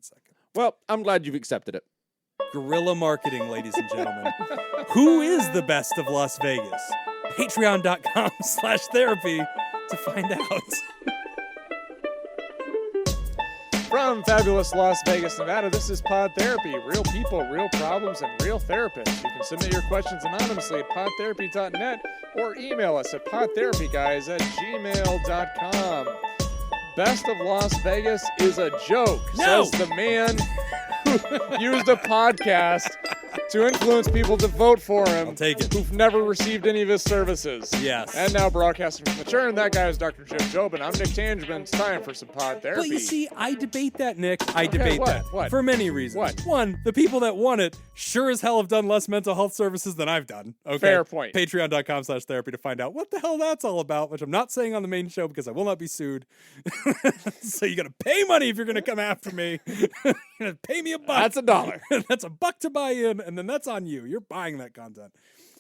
second. Well, I'm glad you've accepted it. Guerrilla marketing, ladies and gentlemen. Who is the best of Las Vegas? Patreon.com/therapy to find out. From fabulous Las Vegas, Nevada, this is Pod Therapy. Real people, real problems, and real therapists. You can submit your questions anonymously at podtherapy.net or email us at podtherapyguys@gmail.com. Best of Las Vegas is a joke, No! says the man who used a podcast to influence people to vote for him. I'll take it. Who've never received any of his services. Yes. And now broadcasting from the Churn, that guy is Dr. Jim Jobin. I'm Nick Tangeman. It's time for some Pod Therapy. But you see, I debate that, Nick. I debate what? that. What? For many reasons. What? One, the people that want it sure as hell have done less mental health services than I've done. Okay. Fair point. Patreon.com/therapy to find out what the hell that's all about, which I'm not saying on the main show because I will not be sued. So you got to pay money if you're going to come after me. You're going to pay me $1. That's $1. That's $1 to buy in, and then that's on you. You're buying that content.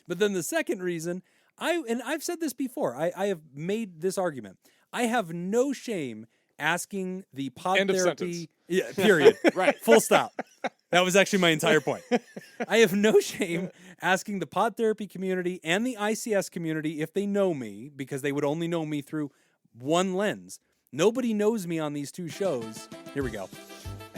But then the second reason, I've said this before, I have made this argument. I have no shame asking the Pod End of Therapy... sentence. Yeah, period. Right. Full stop. That was actually my entire point. I have no shame asking the Pod Therapy community and the ICS community if they know me, because they would only know me through one lens. Nobody knows me on these two shows. Here we go.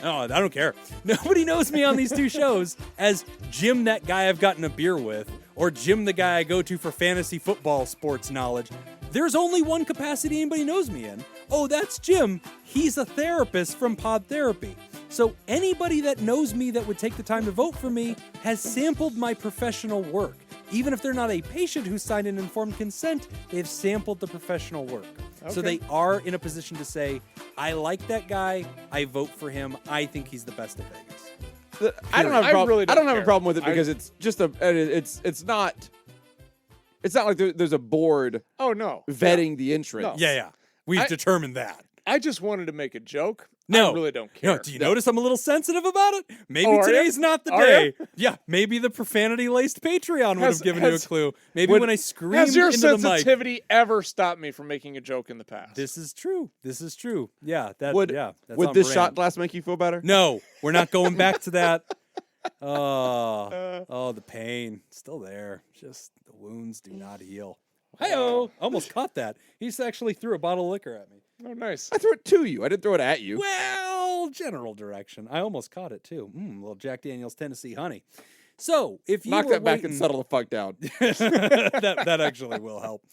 Oh, I don't care. Nobody knows me on these two shows as Jim, that guy I've gotten a beer with, or Jim, the guy I go to for fantasy football sports knowledge. There's only one capacity anybody knows me in. Oh, that's Jim. He's a therapist from Pod Therapy. So anybody that knows me that would take the time to vote for me has sampled my professional work. Even if they're not a patient who signed an informed consent, they've sampled the professional work. So they are in a position to say, I like that guy, I vote for him, I think he's the best of Vegas. I don't have a problem. really I don't have a care. problem with it because it's just it's not like there's a board Oh, no. vetting the entrance. Yeah. We've determined that. I just wanted to make a joke. No. I really don't care. No, do you notice I'm a little sensitive about it? Maybe Oh, are today's you? not the Are day. you? Yeah, maybe the profanity-laced Patreon would have given you a clue. Maybe when I screamed Has your into the mic. sensitivity ever stopped me from making a joke in the past? This is true. Yeah, that's Would on this brand. shot glass make you feel better? No, we're not going back to that. Oh, the pain. Still there. Just the wounds do not heal. Hi-oh. Almost caught that. He just actually threw a bottle of liquor at me. Oh, nice. I threw it to you. I didn't throw it at you. Well, general direction. I almost caught it, too. Little Jack Daniel's Tennessee honey. So, if you Knock were that back and waiting- settle the fuck down. that actually will help.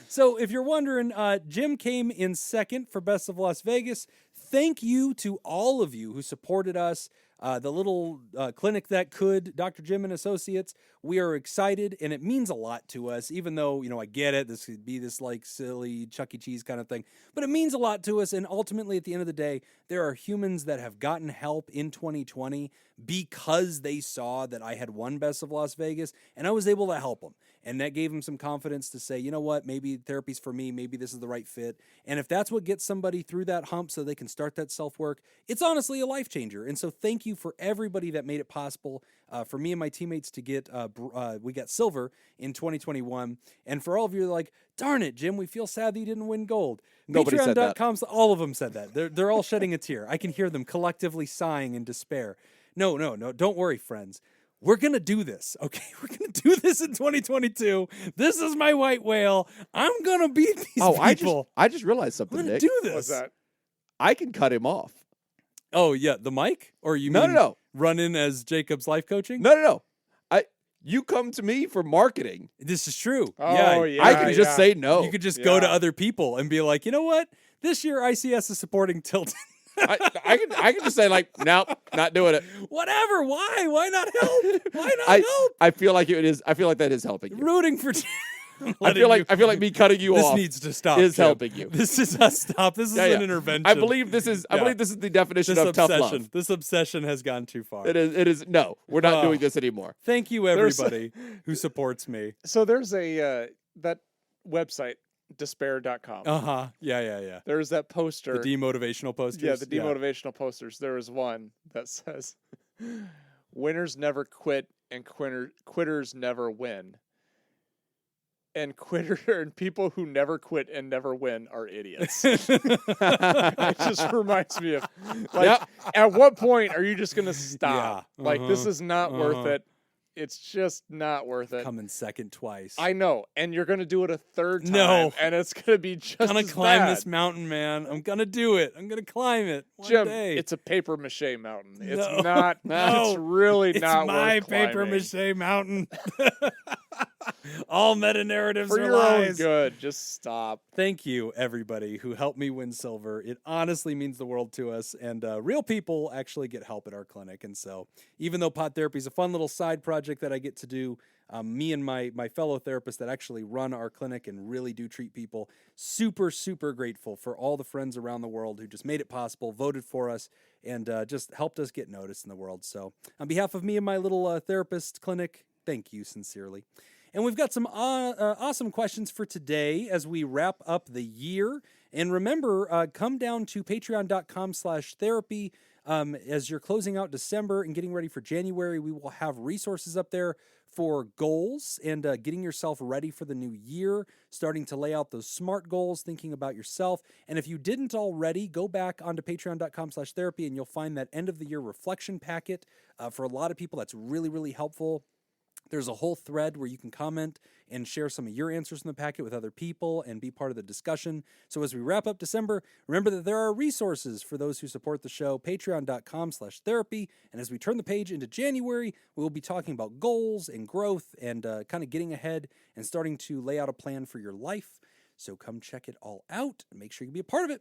So if you're wondering, Jim came in second for Best of Las Vegas. Thank you to all of you who supported us. The little clinic that could, Dr. Jim and Associates. We are excited, and it means a lot to us, even though, I get it. This could be this like silly Chuck E. Cheese kind of thing, but it means a lot to us. And ultimately, at the end of the day, there are humans that have gotten help in 2020 because they saw that I had won Best of Las Vegas, and I was able to help them. And that gave them some confidence to say, you know what, maybe therapy's for me, maybe this is the right fit. And if that's what gets somebody through that hump so they can start that self-work, it's honestly a life changer. And so thank you for everybody that made it possible for me and my teammates to get, we got silver in 2021. And for all of you like, darn it, Jim, we feel sad that you didn't win gold. Nobody said that. Patreon.com, all of them said that. They're all shedding a tear. I can hear them collectively sighing in despair. No, don't worry, friends. We're going to do this, okay? We're going to do this in 2022. This is my white whale. I'm going to beat these people. I just realized something, I'm going Nick. to do this. What's that? I can cut him off. Oh, yeah, the mic? Or you No, mean no. run in as Jacob's life coaching? No. You come to me for marketing. This is true. Oh, yeah. I can just say no. You could just go to Yeah. other people and be like, you know what? This year ICS is supporting Tilton. I can just say like, nope, not doing it. Whatever. Why? Why not help? Why not help? I feel like it is. I feel like that is helping you. Rooting for I feel like me cutting you this off needs to stop. is Jim. helping you. This is a stop. This is Yeah, an yeah. intervention. I believe this is. I believe this is the definition this of tough obsession. love. This obsession has gone too far. It is. No, we're not doing this anymore. Thank you, everybody who supports me. So there's a that website, despair.com. Yeah. There's that poster. The demotivational posters. Yeah, the demotivational posters. There was one that says, "Winners never quit and quitters never win." and quitter and people who never quit and never win are idiots. It just reminds me of, like, at what point are you just going to stop? Yeah, Like, this is not worth it. It's just not worth it. Coming second twice. I know, and you're going to do it a third time, No. and it's going to be just I'm gonna as climb bad. this mountain, man. I'm gonna do it. I'm gonna climb it one Jim, day. it's a paper mache mountain. It's No. not. No. It's really It's not my worth paper climbing. mache mountain. All meta narratives For are your own lies. good, just stop. Thank you, everybody who helped me win silver. It honestly means the world to us. And real people actually get help at our clinic. And so, even though Pod Therapy is a fun little side project that I get to do, me and my fellow therapists that actually run our clinic and really do treat people, super, super grateful for all the friends around the world who just made it possible, voted for us, and just helped us get noticed in the world. So, on behalf of me and my little therapist clinic, thank you sincerely. And we've got some awesome questions for today as we wrap up the year. And remember, come down to patreon.com/therapy. As you're closing out December and getting ready for January, we will have resources up there for goals and getting yourself ready for the new year, starting to lay out those SMART goals, thinking about yourself. And if you didn't already, go back onto patreon.com/therapy and you'll find that end of the year reflection packet. For a lot of people, that's really, really helpful. There's a whole thread where you can comment and share some of your answers in the packet with other people and be part of the discussion. So as we wrap up December, remember that there are resources for those who support the show, patreon.com/therapy. And as we turn the page into January, we will be talking about goals and growth and kind of getting ahead and starting to lay out a plan for your life. So come check it all out and make sure you can be a part of it.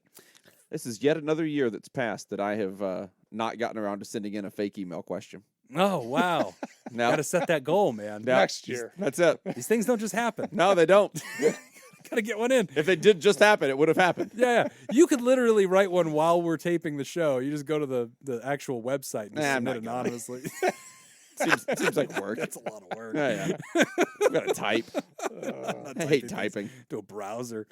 This is yet another year that's passed that I have not gotten around to sending in a fake email question. Oh, wow. Now, Got to set that goal, man. now- Next year. That's it. These things don't just happen. No, they don't. Got to get one in. If they did just happen, it would have happened. Yeah. You could literally write one while we're taping the show. You just go to the actual website and just Nah, I'm submit not going. anonymously. Seems like work. That's a lot of work. Yeah. I've got to type. I hate typing. To a browser.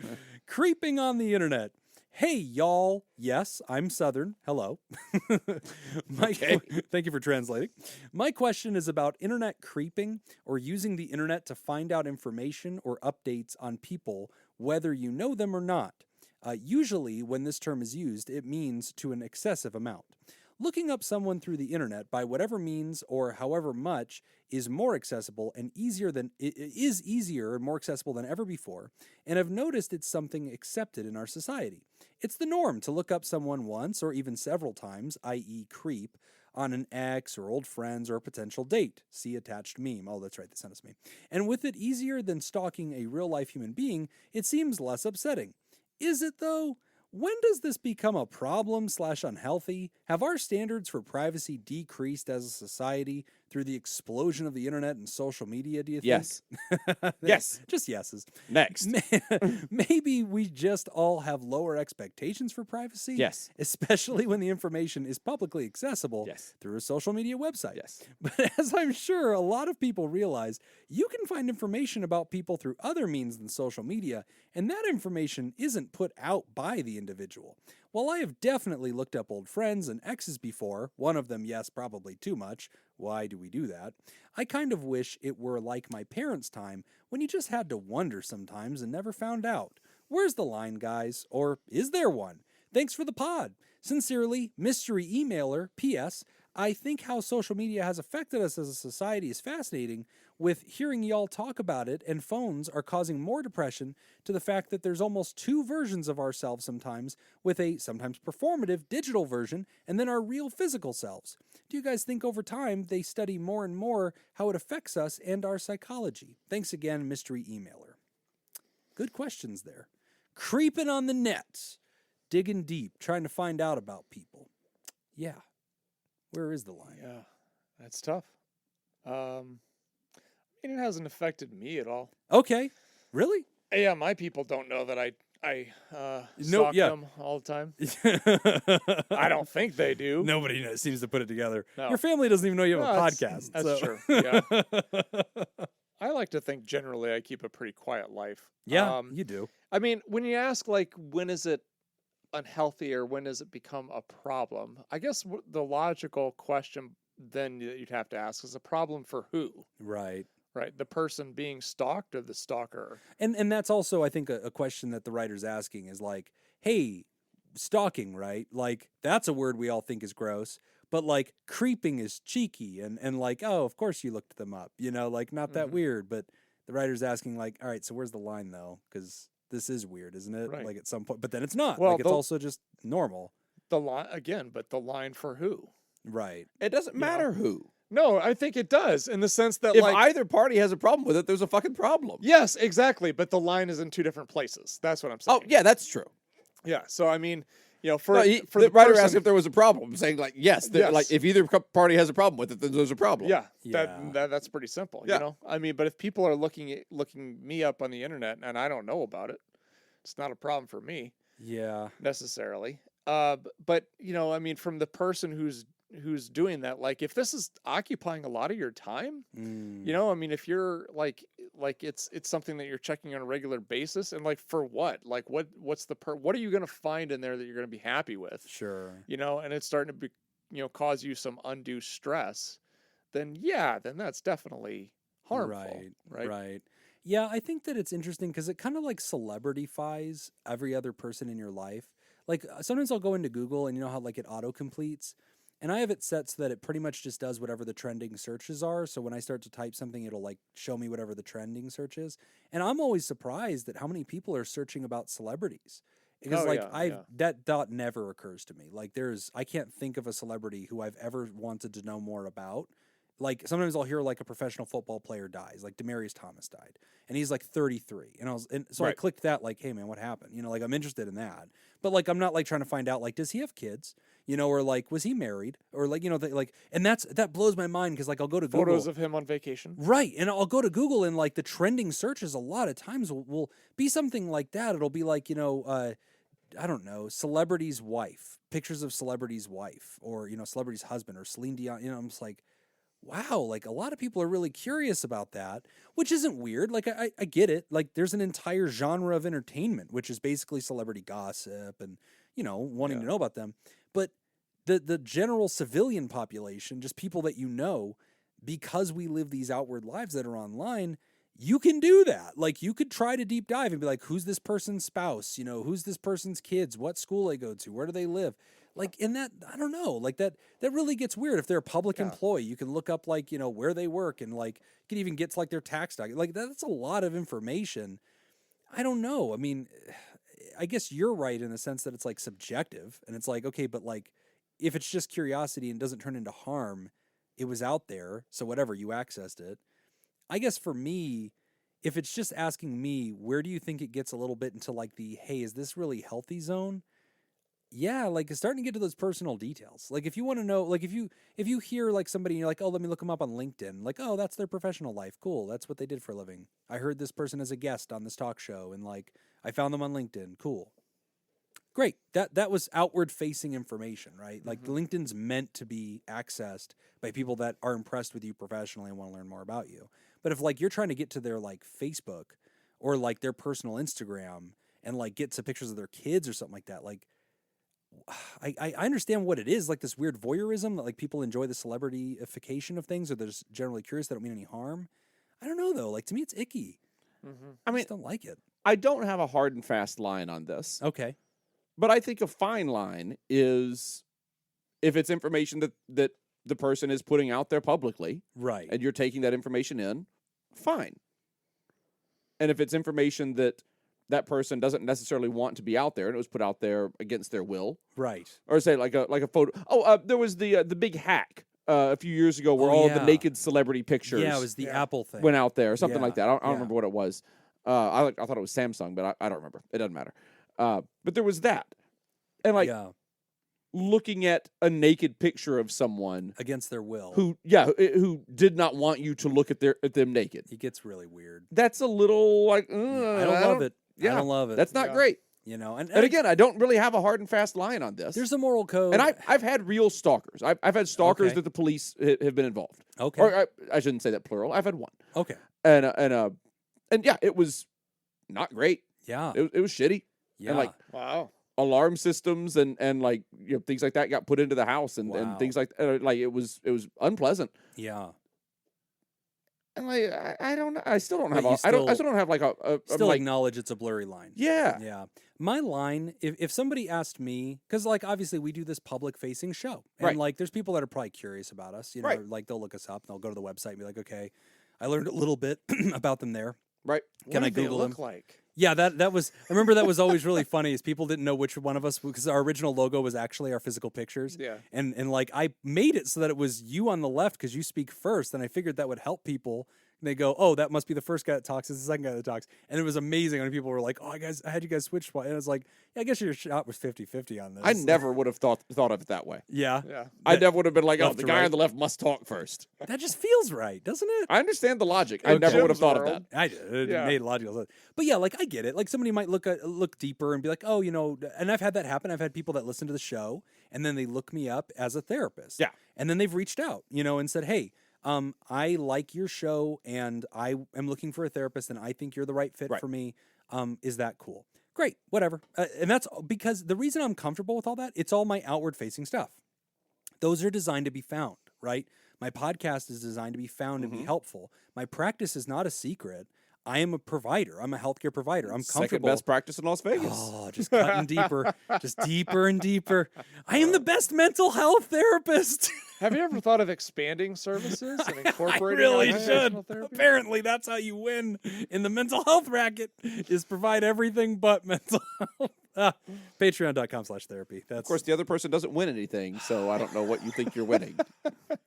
Creeping on the internet. Hey, y'all. Yes, I'm Southern. Hello. Thank you for translating. My question is about internet creeping or using the internet to find out information or updates on people, whether you know them or not. Usually, when this term is used, it means to an excessive amount. Looking up someone through the internet by whatever means or however much is more accessible and easier and more accessible than ever before, and I've noticed it's something accepted in our society. It's the norm to look up someone once or even several times, i.e. creep, on an ex or old friends or a potential date. See attached meme. Oh, that's right, they sent us a meme. And with it easier than stalking a real-life human being, it seems less upsetting. Is it, though? When does this become a problem/unhealthy? Have our standards for privacy decreased as a society through the explosion of the internet and social media, do you think? Yes. Yes. Just yeses. Next. Maybe we just all have lower expectations for privacy? Yes. Especially when the information is publicly accessible Yes. through a social media website. Yes. But as I'm sure a lot of people realize, you can find information about people through other means than social media, and that information isn't put out by the individual. While I have definitely looked up old friends and exes before, one of them, yes, probably too much. Why do we do that? I kind of wish it were like my parents' time when you just had to wonder sometimes and never found out. Where's the line, guys? Or is there one? Thanks for the pod. Sincerely, mystery emailer. P.S. I think how social media has affected us as a society is fascinating, with hearing y'all talk about it, and phones are causing more depression to the fact that there's almost two versions of ourselves sometimes, with a sometimes performative digital version and then our real physical selves. Do you guys think over time they study more and more how it affects us and our psychology? Thanks again, mystery emailer. Good questions there. Creeping on the net, digging deep, trying to find out about people. Yeah. Where is the line? Yeah, that's tough. It hasn't affected me at all. Okay. Really? Yeah, my people don't know that I No, stalk yeah. them all the time. I don't think they do. Nobody seems to put it together. No. Your family doesn't even know you have a No, podcast. That's so. true. Yeah. I like to think generally I keep a pretty quiet life. Yeah, you do. I mean, when you ask like when is it unhealthy or when does it become a problem? I guess the logical question then that you'd have to ask is a problem for who? Right. right? The person being stalked or the stalker? And that's also, I think, a question that the writer's asking is like, hey, stalking, right? Like, that's a word we all think is gross, but like creeping is cheeky and like, oh, of course you looked them up, like not that weird. But the writer's asking like, all right, so where's the line though? Because this is weird, isn't it? Right. Like at some point, but then it's not. Well, like it's also just normal. The line again, but the line for who? Right. It doesn't matter who. No, I think it does in the sense that If like either party has a problem with it, there's a fucking problem. yes, exactly, but the line is in two different places. That's what I'm saying. Oh, yeah, that's true. Yeah, so I mean, for No, for the writer person, asked if there was a problem, saying like, yes, Yes. like if either party has a problem with it, then there's a problem. yeah, Yeah. that's pretty simple. Yeah. I mean, but if people are looking me up on the internet and I don't know about it, it's not a problem for me Yeah. necessarily. But I mean, from the person who's doing that, like if this is occupying a lot of your time, I mean, if you're like it's something that you're checking on a regular basis, and like for what? Like what's what are you going to find in there that you're going to be happy with? Sure. And it's starting to be, cause you some undue stress, then that's definitely harmful. Right. Yeah, I think that it's interesting because it kind of like celebrityfies every other person in your life. Like sometimes I'll go into Google and you know how like it auto completes, and I have it set so that it pretty much just does whatever the trending searches are. So when I start to type something, it'll like show me whatever the trending search is. And I'm always surprised at how many people are searching about celebrities. Because that thought never occurs to me. Like I can't think of a celebrity who I've ever wanted to know more about. Like sometimes I'll hear like a professional football player dies, like Demaryius Thomas died, and he's like 33. And so I clicked that like, hey man, what happened? Like I'm interested in that, but like I'm not like trying to find out like does he have kids? Or like was he married? Or like and that blows my mind because like I'll go to Google, Photos of him on vacation, right? And I'll go to Google and like the trending searches a lot of times will be something like that. It'll be like I don't know, celebrity's wife, pictures of celebrity's wife, or celebrity's husband, or Celine Dion. I'm just like, wow, like a lot of people are really curious about that, which isn't weird. Like I get it. Like there's an entire genre of entertainment, which is basically celebrity gossip and, wanting to know about them. But the general civilian population, just people that because we live these outward lives that are online, you can do that. Like you could try to deep dive and be like, who's this person's spouse? Who's this person's kids? What school they go to? Where do they live? Like in that, I don't know, like that really gets weird. If they're a public employee, you can look up like, where they work and like you can even get to like their tax document. Like that's a lot of information. I don't know. I mean, I guess you're right in the sense that it's like subjective and it's like, okay, but like if it's just curiosity and doesn't turn into harm, it was out there. So whatever, you accessed it. I guess for me, if it's just asking me, where do you think it gets a little bit into like the, hey, is this really healthy zone? Yeah, like it's starting to get to those personal details. Like if you want to know, like if you hear like somebody and you're like, oh, let me look them up on LinkedIn. Like, oh, that's their professional life. Cool. That's what they did for a living. I heard this person as a guest on this talk show and like I found them on LinkedIn. Cool. Great. That was outward facing information, right? Like LinkedIn's meant to be accessed by people that are impressed with you professionally and want to learn more about you. But if like you're trying to get to their like Facebook or like their personal Instagram and like get to pictures of their kids or something like that, like I understand what it is, like this weird voyeurism that like people enjoy the celebrityification of things or they're just generally curious, they don't mean any harm. I don't know though. Like to me, it's icky. I just don't like it. I don't have a hard and fast line on this. Okay. But I think a fine line is if it's information that the person is putting out there publicly. Right. And you're taking that information in, fine. And if it's information that person doesn't necessarily want to be out there and it was put out there against their will. Right. Or say like a photo. Oh, there was the big hack a few years ago where all the naked celebrity pictures. Yeah, it was the Apple thing. Went out there or something like that. I don't remember what it was. I thought it was Samsung, but I don't remember. It doesn't matter. But there was that. And like looking at a naked picture of someone against their will. Who did not want you to look at them naked. It gets really weird. That's a little like I don't love it. Yeah, I don't love it. That's not great. And again, I don't really have a hard and fast line on this. There's a moral code. And I've had real stalkers. I've had stalkers that the police have been involved. Okay. Or I shouldn't say that plural. I've had one. Okay. And yeah, it was not great. Yeah. It was shitty. Yeah. And like wow. Alarm systems and like things like that got put into the house and things like it was unpleasant. Yeah. And like, I don't know. I still don't But have. you I still don't have like still like, acknowledge it's a blurry line. yeah. Yeah. My line, if somebody asked me, because like obviously we do this public facing show, and Right. like there's people that are probably curious about us, you know, Right. like they'll look us up and they'll go to the website and be like, okay, I learned a little bit about them there. Right. Can I What do they Google look them? like? Yeah, that was. I remember that was always really funny. Is people didn't know which one of us, because our original logo was actually our physical pictures. Yeah. And like I made it so that it was you on the left because you speak first, and I figured that would help people. And they go, oh, that must be the first guy that talks. It's the second guy that talks. And it was amazing when people were like, oh, I had you guys switch. And I was like, yeah, I guess your shot was 50-50 on this. I never would have thought of it that way. Yeah. Yeah. I never would have been like, oh, Left the to guy right. on the left must talk first. That just feels right, doesn't it? I understand the logic. I Okay. never would have Jim's thought of world. that. I did. It Yeah. made logical sense. But yeah, like I get it. Like somebody might look deeper and be like, oh, you know, and I've had that happen. I've had people that listen to the show and then they look me up as a therapist. Yeah. And then they've reached out, you know, and said, hey, I like your show and I am looking for a therapist and I think you're the right fit Right. for me. Is that cool? Great, whatever. And that's because the reason I'm comfortable with all that, it's all my outward facing stuff. Those are designed to be found, right? My podcast is designed to be found and be helpful. My practice is not a secret. I am a provider. I'm a healthcare provider. I'm Second comfortable. best practice in Las Vegas. Oh, just cutting deeper, just deeper and deeper. I am the best mental health therapist. Have you ever thought of expanding services and I incorporating really occupational should. therapy? Apparently, that's how you win in the mental health racket, is provide everything but mental health. Patreon.com/therapy. That's, Of course, the other person doesn't win anything, so I don't know what you think you're winning.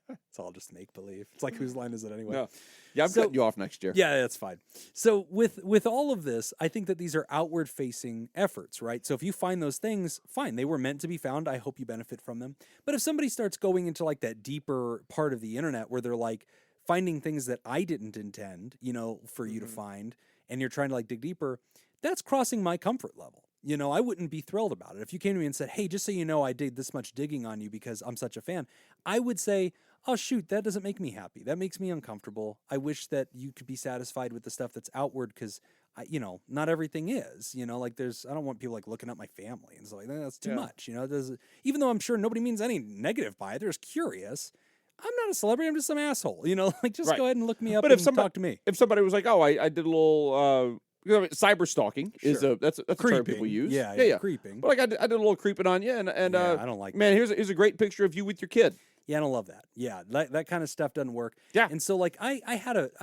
it's all just make believe. It's like, whose line is it anyway? No. Yeah, I'm So- cutting you off next year. Yeah, that's fine. So with all of this, I think that these are outward facing efforts, right? So if you find those things, fine, they were meant to be found. I hope you benefit from them. But if somebody starts going into like that deeper part of the internet where they're like finding things that I didn't intend, you know, for you to find, and you're trying to like dig deeper, that's crossing my comfort level. You know, I wouldn't be thrilled about it. If you came to me and said, hey, just so you know, I did this much digging on you because I'm such a fan, I would say, oh, shoot, that doesn't make me happy. That makes me uncomfortable. I wish that you could be satisfied with the stuff that's outward because, you know, not everything is, you know, like I don't want people like looking up my family and stuff like that. That's too Yeah. much, you know, even though I'm sure nobody means any negative by it. They're just curious. I'm not a celebrity. I'm just some asshole, you know, like just Right. go ahead and look me up But and if somebody, talk to me. if somebody was like, oh, I did a little cyber stalking is Sure. that's a term people use. Yeah, creeping. But like I did a little creeping on you, and Yeah, I don't like man, here's a great picture of you with your kid. Yeah, I don't love that. Yeah, that kind of stuff doesn't work. Yeah. And so like I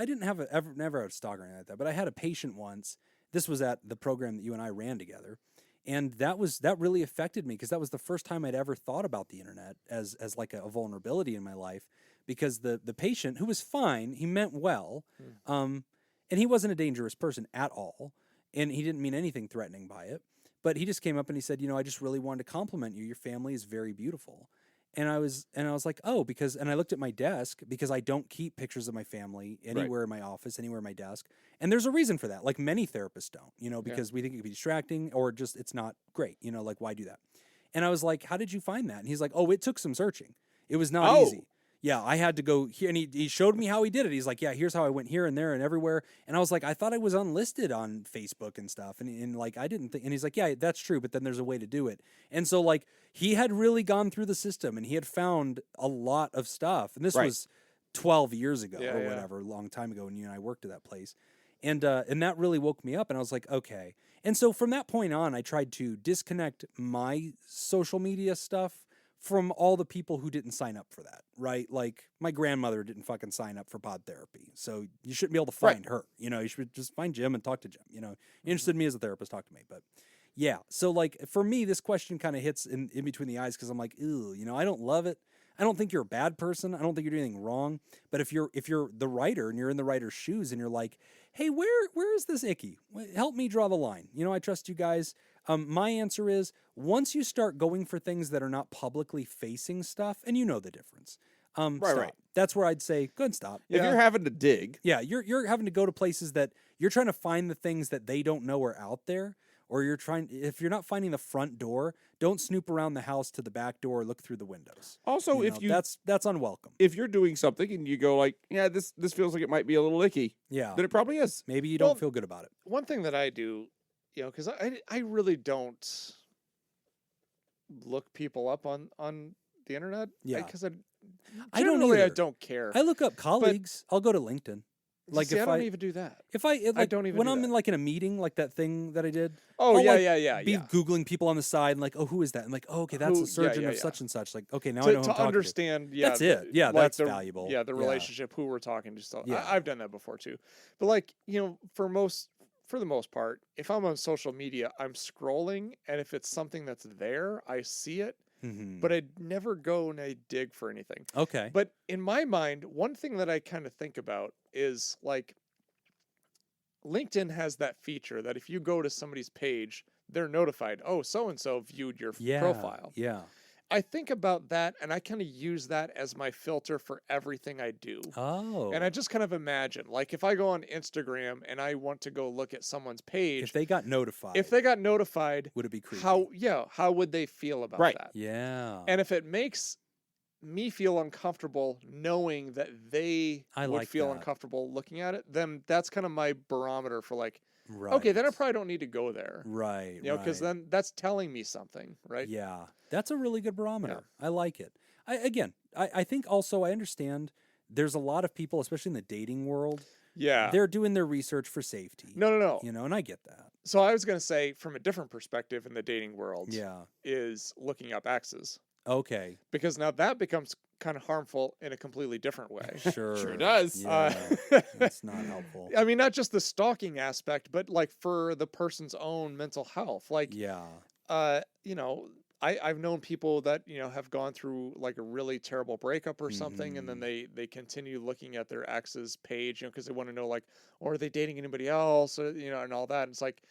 didn't have never had a stalker or anything like that, but I had a patient once. This was at the program that you and I ran together. And that really affected me because that was the first time I'd ever thought about the internet as like a vulnerability in my life, because the patient, who was fine, he meant well, and he wasn't a dangerous person at all, and he didn't mean anything threatening by it, but he just came up and he said, you know, I just really wanted to compliment you. Your family is very beautiful. And I was like, oh, and I looked at my desk because I don't keep pictures of my family anywhere in my office, anywhere in my desk. And there's a reason for that. Like many therapists don't, you know, because we think it could be distracting or just it's not great, you know, like why do that? And I was like, how did you find that? And he's like, oh, it took some searching. It was not easy. Yeah, I had to go here, and he showed me how he did it. He's like, yeah, here's how I went here and there and everywhere. And I was like, I thought I was unlisted on Facebook and stuff. And like, I didn't think, and he's like, yeah, that's true, but then there's a way to do it. And so like, he had really gone through the system and he had found a lot of stuff. And this was 12 years ago or whatever, a long time ago when you and I worked at that place. And that really woke me up, and I was like, okay. And so from that point on, I tried to disconnect my social media stuff from all the people who didn't sign up for that, right? Like my grandmother didn't fucking sign up for pod therapy. So you shouldn't be able to find her, you know, you should just find Jim and talk to Jim, you know, you're interested in me as a therapist, talk to me. But yeah, so like for me, this question kind of hits in between the eyes. Cause I'm like, ew, you know, I don't love it. I don't think you're a bad person. I don't think you're doing anything wrong. But if you're the writer and you're in the writer's shoes and you're like, hey, where is this icky? Help me draw the line. You know, I trust you guys. My answer is once you start going for things that are not publicly facing stuff, and you know the difference. Stop. That's where I'd say, go ahead and stop. If you're having to dig. Yeah, you're having to go to places that you're trying to find the things that they don't know are out there. Or if you're not finding the front door, don't snoop around the house to the back door or look through the windows. Also, that's unwelcome. If you're doing something and you go like, yeah, this feels like it might be a little icky. Yeah. Then it probably is. Maybe you don't feel good about it. One thing that I do, you know, because I really don't look people up on the internet. Yeah. Because I don't either. I don't care. I look up colleagues. I'll go to LinkedIn. Like See, if I don't even do that. If I like, don't even when do I'm that. in like in a meeting, like that thing that I did. Oh, I'll, yeah, like, yeah. Be googling people on the side and like, oh, who is that? And like, oh, okay, that's Who- the surgeon yeah, of yeah. such and such. Like, okay, now I know who I'm To talking understand, to. yeah, That's it. Yeah, like that's the, valuable. Yeah, the relationship, who we're talking to. So Yeah. I've done that before too. But like, for the most part, if I'm on social media, I'm scrolling, and if it's something that's there, I see it, Mm-hmm. but I'd never go and I dig for anything. Okay. But in my mind, one thing that I kind of think about is like LinkedIn has that feature that if you go to somebody's page, they're notified, oh, so and so viewed your profile. Yeah. I think about that, and I kind of use that as my filter for everything I do. Oh. And I just kind of imagine, like, if I go on Instagram and I want to go look at someone's page, if they got notified, would it be creepy? how would they feel about that? Yeah. And if it makes me feel uncomfortable knowing that they I would like feel that. uncomfortable looking at it, then that's kind of my barometer for like, Right. okay, then I probably don't need to go there. Right. Because then that's telling me something, right? Yeah, that's a really good barometer. I like it. I think also I understand there's a lot of people, especially in the dating world. Yeah. They're doing their research for safety. No. And I get that. So I was going to say, from a different perspective in the dating world, Yeah. is looking up exes. Okay. Because now that becomes kind of harmful in a completely different way. Sure does. Yeah. It's not helpful. I mean, not just the stalking aspect, but like for the person's own mental health. Like, Yeah. I've known people that, have gone through like a really terrible breakup or something, and then they continue looking at their ex's page, because they want to know, like, or are they dating anybody else, or, and all that. And it's like,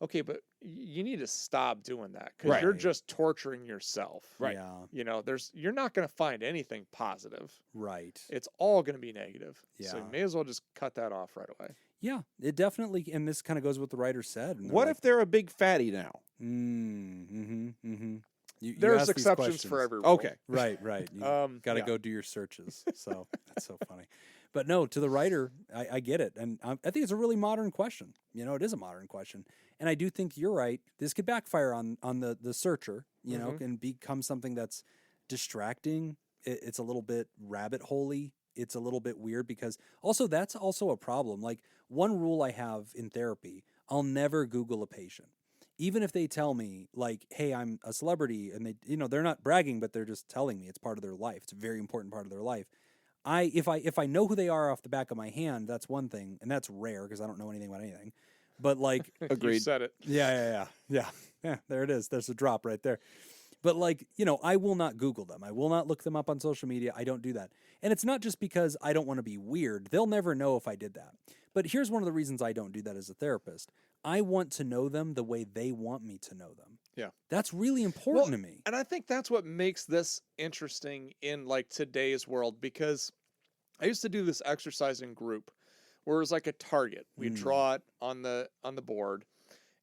okay, but you need to stop doing that, because you're just torturing yourself. Right. Yeah. You're not going to find anything positive. Right. It's all going to be negative. Yeah. So you may as well just cut that off right away. Yeah. It definitely, and this kind of goes with what the writer said. What if they're a big fatty now? There's exceptions for every rule. Okay. Right. You got to go do your searches. So that's so funny. But no, to the writer, I get it. And I think it's a really modern question. It is a modern question. And I do think you're right. This could backfire on the searcher, and become something that's distracting. It's a little bit rabbit hole-y. It's a little bit weird, because also that's also a problem. Like, one rule I have in therapy, I'll never Google a patient. Even if they tell me, like, hey, I'm a celebrity, and they, they're not bragging, but they're just telling me it's part of their life. It's a very important part of their life. If I know who they are off the back of my hand, that's one thing, and that's rare because I don't know anything about anything. But like, agreed. You said it. Yeah. There it is. There's a drop right there. But like, I will not Google them. I will not look them up on social media. I don't do that. And it's not just because I don't want to be weird. They'll never know if I did that. But here's one of the reasons I don't do that as a therapist. I want to know them the way they want me to know them. Yeah. That's really important to me. And I think that's what makes this interesting in like today's world, because I used to do this exercise in group where it was like a target. We draw it on the board,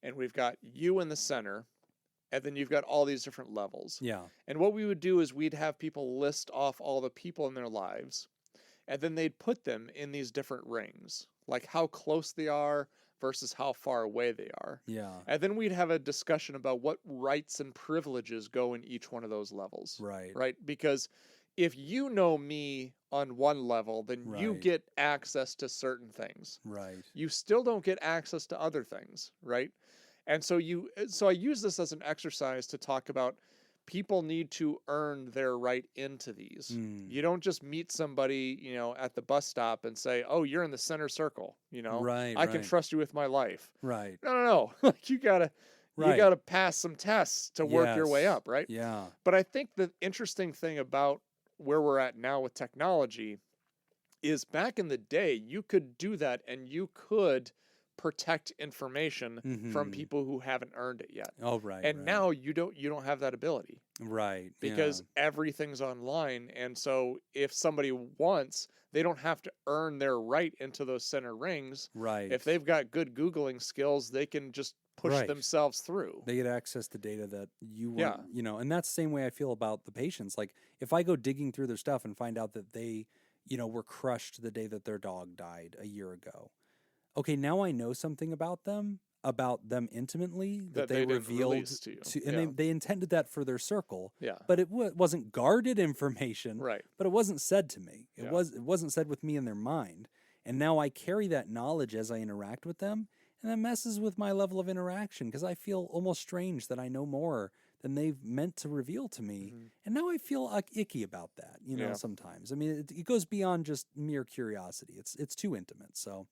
and we've got you in the center, and then you've got all these different levels. Yeah. And what we would do is we'd have people list off all the people in their lives, and then they'd put them in these different rings, like how close they are versus how far away they are. Yeah. And then we'd have a discussion about what rights and privileges go in each one of those levels. Right. Right? Because if you know me on one level, then you Right. get access to certain things. Right. You still don't get access to other things, right? And so I use this as an exercise to talk about people need to earn their right into these. You don't just meet somebody, at the bus stop and say, "Oh, you're in the center circle, Right. I can trust you with my life." Right. No. Like you gotta pass some tests to work your way Yes. up, right? Yeah. But I think the interesting thing about where we're at now with technology is back in the day, you could do that, and you could protect information from people who haven't earned it yet. Oh, right. And right. now you don't have that ability. Right. Because everything's online, and so if somebody wants, they don't have to earn their right into those center rings. Right. If they've got good Googling skills, they can just push Right. themselves through. They get access to data that you want, and that's the same way I feel about the patients. Like, if I go digging through their stuff and find out that they, were crushed the day that their dog died a year ago. Okay, now I know something about them intimately that they didn't revealed release to you. and they intended that for their circle. Yeah. But it wasn't guarded information. Right. But it wasn't said to me. It Yeah. wasn't said with me in their mind. And now I carry that knowledge as I interact with them, and that messes with my level of interaction because I feel almost strange that I know more than they've meant to reveal to me. And now I feel icky about that, you know, sometimes. I mean, it goes beyond just mere curiosity. It's too intimate. So,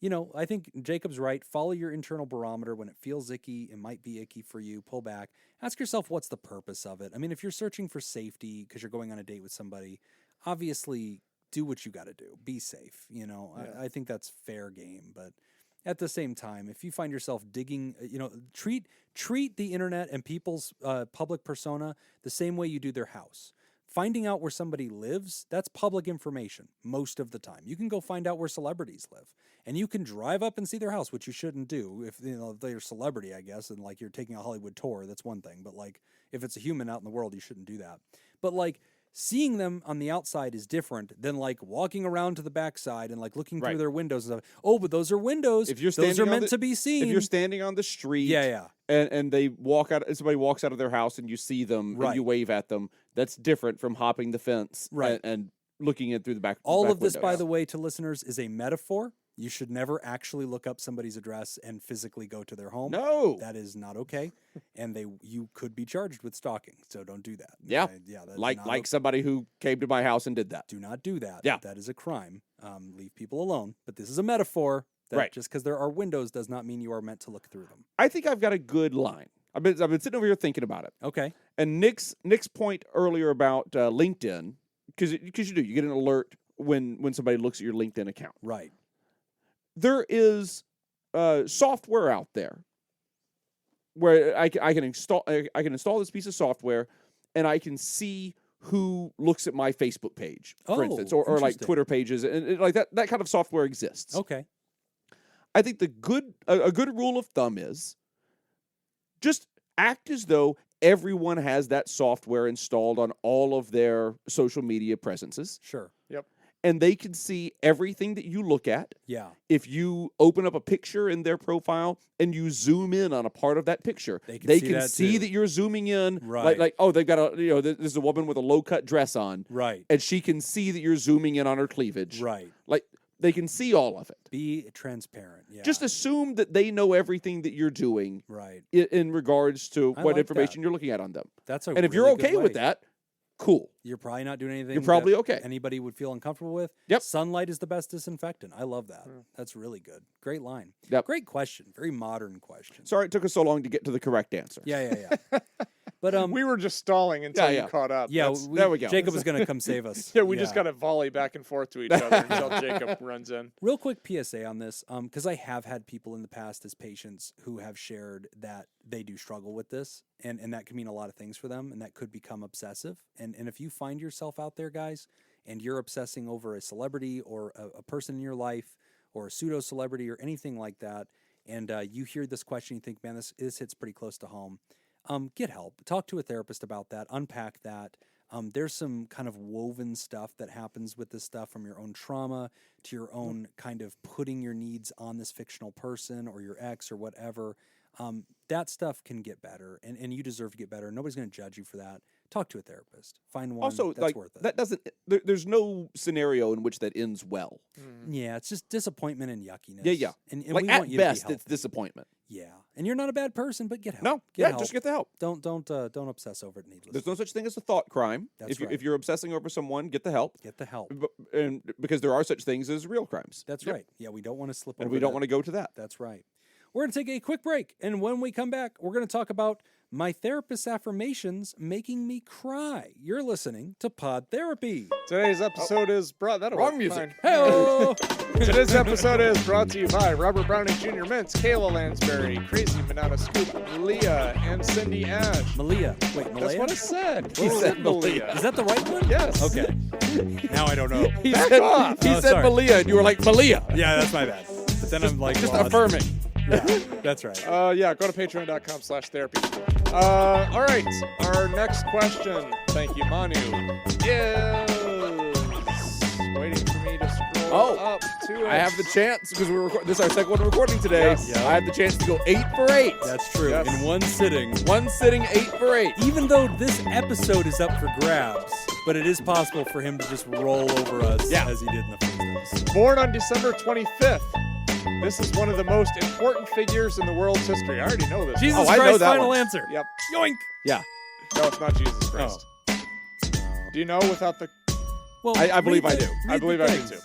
you know, I think Jacob's right. Follow your internal barometer. When it feels icky, it might be icky for you. Pull back. Ask yourself, what's the purpose of it? I mean, if you're searching for safety because you're going on a date with somebody, obviously do what you got to do. Be safe. You know, I think that's fair game. But at the same time, if you find yourself digging, you know, treat the internet and people's public persona the same way you do their house. Finding out where somebody lives, that's public information most of the time. You can go find out where celebrities live, and you can drive up and see their house, which you shouldn't do if, you know, if they're a celebrity, I guess, and like you're taking a Hollywood tour, that's one thing. But like if it's a human out in the world, you shouldn't do that. But like seeing them on the outside is different than like walking around to the backside and like looking through their windows and stuff. Oh, but those are windows. If you're those are meant to be seen. If you're standing on the street, yeah. and they walk out, somebody walks out of their house and you see them and you wave at them, that's different from hopping the fence and looking in through the back. All back of this, windows. by the way, to listeners, is a metaphor. You should never actually look up somebody's address and physically go to their home. No, that is not okay, and you could be charged with stalking. So don't do that. Yeah, that's like somebody who came to my house and did that. Do not do that. Yeah, that is a crime. Leave people alone. But this is a metaphor. That just because there are windows does not mean you are meant to look through them. I think I've got a good line. I've been sitting over here thinking about it. Okay. And Nick's point earlier about LinkedIn, because you get an alert when somebody looks at your LinkedIn account. Right. There is software out there where I can install this piece of software, and I can see who looks at my Facebook page, for instance, or like Twitter pages, and like that kind of software exists. Okay. I think a good rule of thumb is just act as though everyone has that software installed on all of their social media presences. Sure. Yep. And they can see everything that you look at. Yeah. If you open up a picture in their profile and you zoom in on a part of that picture, they can see that you're zooming in. Right. Like, oh, they've got this is a woman with a low-cut dress on. Right. And she can see that you're zooming in on her cleavage. Right. Like, they can see all of it. Be transparent. Yeah. Just assume that they know everything that you're doing. Right. In regards to what like information that. you're looking at on them. That's and if you're okay with that, cool. You're probably not doing anything. You're probably okay. Anybody would feel uncomfortable with. Yep. Sunlight is the best disinfectant. I love that. That's really good. Great line. Yep. Great question. Very modern question. Sorry it took us so long to get to the correct answer. Yeah. But we were just stalling until you caught up. Yeah, there we go. Jacob was going to come save us. Yeah, we just got to volley back and forth to each other until Jacob runs in. Real quick PSA on this, because I have had people in the past as patients who have shared that they do struggle with this, and that can mean a lot of things for them, and that could become obsessive. And if you find yourself out there, guys, and you're obsessing over a celebrity or a person in your life or a pseudo-celebrity or anything like that, and you hear this question, you think, man, this hits pretty close to home. Get help. Talk to a therapist about that. Unpack that. There's some kind of woven stuff that happens with this stuff, from your own trauma to your own kind of putting your needs on this fictional person or your ex or whatever. That stuff can get better, and you deserve to get better. Nobody's going to judge you for that. Talk to a therapist. Find one that's worth it. That doesn't. There's no scenario in which that ends well. Yeah, it's just disappointment and yuckiness. Yeah. And like we at want you best, to be it's disappointment. Yeah, and you're not a bad person, but get help. No, help. just get the help. Don't obsess over it needlessly. There's no such thing as a thought crime. That's if you're obsessing over someone, get the help. Get the help. And because there are such things as real crimes. That's right. Yeah, we don't want to slip over. And we don't want to go to that. That's right. We're going to take a quick break, and when we come back, we're going to talk about my therapist's affirmations making me cry. You're listening to Pod Therapy. Today's episode is brought... Wrong music. Hey-o! Today's episode is brought to you by Robert Browning Jr. Mintz, Kayla Lansbury, Crazy Banana Scoop, Leah, and Cindy Ash. Malia. Wait, Malia? That's what I said. He said Malia. Is that the right one? Yes. Okay. Now I don't know. He said sorry. Malia, and you were like, Malia. Yeah, that's my bad. But then I'm like... Just well, affirming. Yeah, that's right. Go to patreon.com/therapy. All right. Our next question, thank you, Manu, is waiting for me to scroll up to it. I have the chance, because this is our second one recording today. Yes. I have the chance to go 8 for 8. That's true. Yes. In one sitting. One sitting, 8 for 8. Even though this episode is up for grabs, but it is possible for him to just roll over us Yeah. as he did in the first episode. Born on December 25th. This is one of the most important figures in the world's history. I already know this. Jesus Oh, I know Christ, that final one. answer. Yep. Yoink. Yeah. No, it's not Jesus Christ. Do you know without the... Well, I believe read I the- do. I read the believe I do things. too.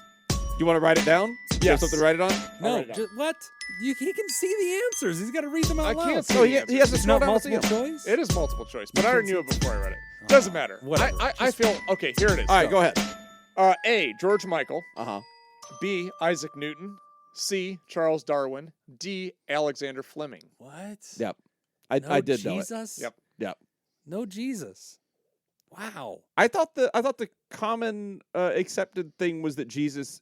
You want to write it down? You have Yes. something to write it on? No, write it down. what? He can see the answers. He's got to read them out I loud. can't see No, the he answers. has to It's scroll not down to see multiple them. choice? It is multiple choice, but I You already can knew it before I read it. Doesn't matter. Whatever. I feel... Okay, here it is. All right, go ahead. A, George Michael. Uh-huh. B, Isaac Newton. C, Charles Darwin. D, Alexander Fleming. What? Yep. No I did know it. Jesus? Yep. Yep. No Jesus. Wow. I thought the common accepted thing was that Jesus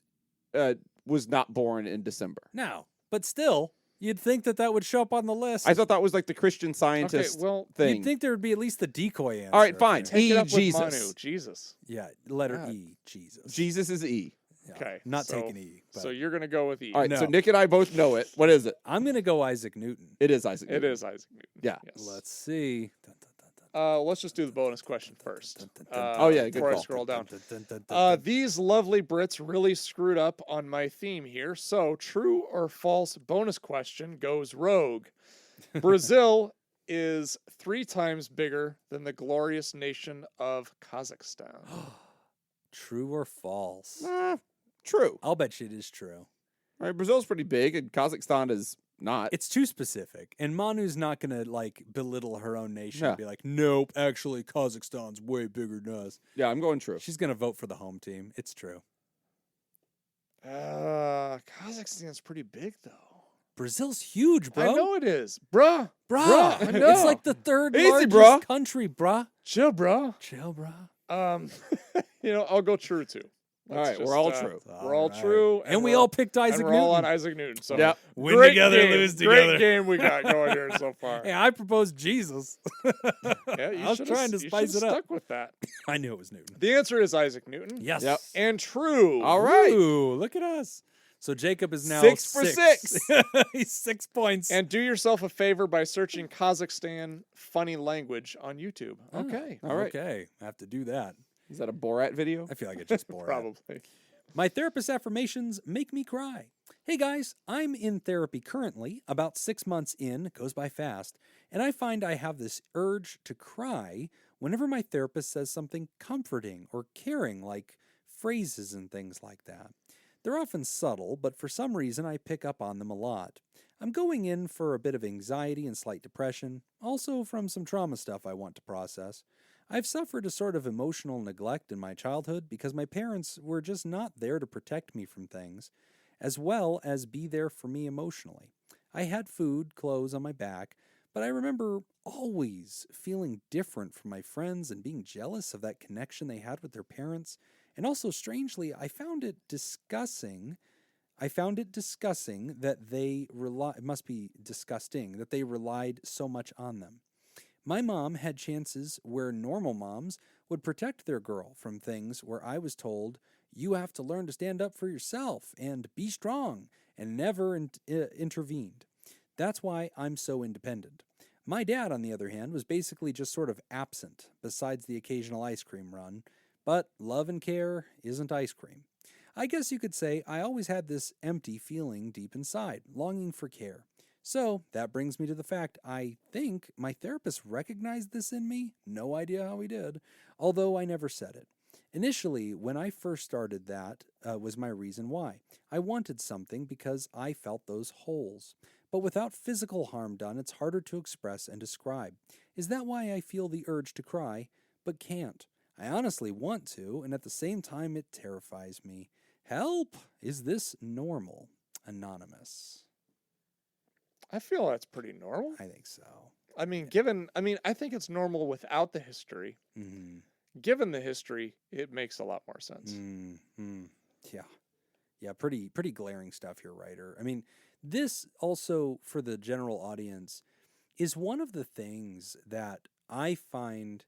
was not born in December. No, but still, you'd think that would show up on the list. I thought that was like the Christian Okay, scientist well, thing. You'd think there would be at least the decoy answer. All right, up fine. there. take it up Jesus. with Manu. Jesus. Yeah, letter God. E. Jesus. Jesus is E. Yeah, Okay. Not so, taking E. But So you're going to go with E. All right, so No. Nick and I both know it. What is it? I'm gonna go Isaac Newton. It is Isaac It Newton. is Isaac Newton. Yeah. Yes. Let's see. Let's just do the bonus question first. Oh, yeah, good Before I call. scroll down. These lovely Brits really screwed up on my theme here. So, true or false bonus question goes rogue. Brazil is 3 times bigger than the glorious nation of Kazakhstan. True or false? True. I'll bet you it is true. All right, Brazil's pretty big, and Kazakhstan is not. It's too specific, and Manu's not gonna like belittle her own nation Yeah. and be like, "Nope, actually, Kazakhstan's way bigger than us." Yeah, I'm going true. She's gonna vote for the home team. It's true. Kazakhstan's pretty big, though. Brazil's huge, bro. I know it is. Bruh. Bruh. I know. It's like the third Easy, largest bruh. country, bruh. Chill, bruh. Chill, bruh. I'll go true, too. All right, we're all true. We're all right. true. And we we're- all picked Isaac and we're Newton. all on Isaac Newton. So Yep. Win great together, game. lose together. Great game we got going here so far. Hey, I proposed Jesus. Yeah, you I was should've- trying to you spice should've it up. Stuck with that. I knew it was Newton. The answer is Isaac Newton. Yes. Yep. And true. All right. Ooh, look at us. So Jacob is now 6 for 6. He's 6 points. And do yourself a favor by searching Kazakhstan funny language on YouTube. Oh, Okay. All right. Okay. I have to do that. Is that a Borat video? I feel like it's just boring. Probably. My therapist affirmations make me cry. Hey guys, I'm in therapy currently, about 6 months in, it goes by fast, and I find I have this urge to cry whenever my therapist says something comforting or caring, like phrases and things like that. They're often subtle, but for some reason I pick up on them a lot. I'm going in for a bit of anxiety and slight depression, also from some trauma stuff I want to process. I've suffered a sort of emotional neglect in my childhood because my parents were just not there to protect me from things, as well as be there for me emotionally. I had food, clothes on my back, but I remember always feeling different from my friends and being jealous of that connection they had with their parents. And also, strangely, I found it disgusting that it must be disgusting that they relied so much on them. My mom had chances where normal moms would protect their girl from things where I was told, you have to learn to stand up for yourself and be strong, and never intervened. That's why I'm so independent. My dad, on the other hand, was basically just sort of absent, besides the occasional ice cream run, but love and care isn't ice cream. I guess you could say I always had this empty feeling deep inside, longing for care. So that brings me to the fact I think my therapist recognized this in me. No idea how he did, although I never said it. Initially, when I first started, that was my reason why. I wanted something because I felt those holes. But without physical harm done, it's harder to express and describe. Is that why I feel the urge to cry, but can't? I honestly want to, and at the same time it terrifies me. Help! Is this normal? Anonymous. I feel that's pretty normal. I think so. I think it's normal without the history. Mm-hmm. Given the history, it makes a lot more sense. Mm-hmm. Yeah, pretty glaring stuff here, writer. I mean, this also, for the general audience, is one of the things that I find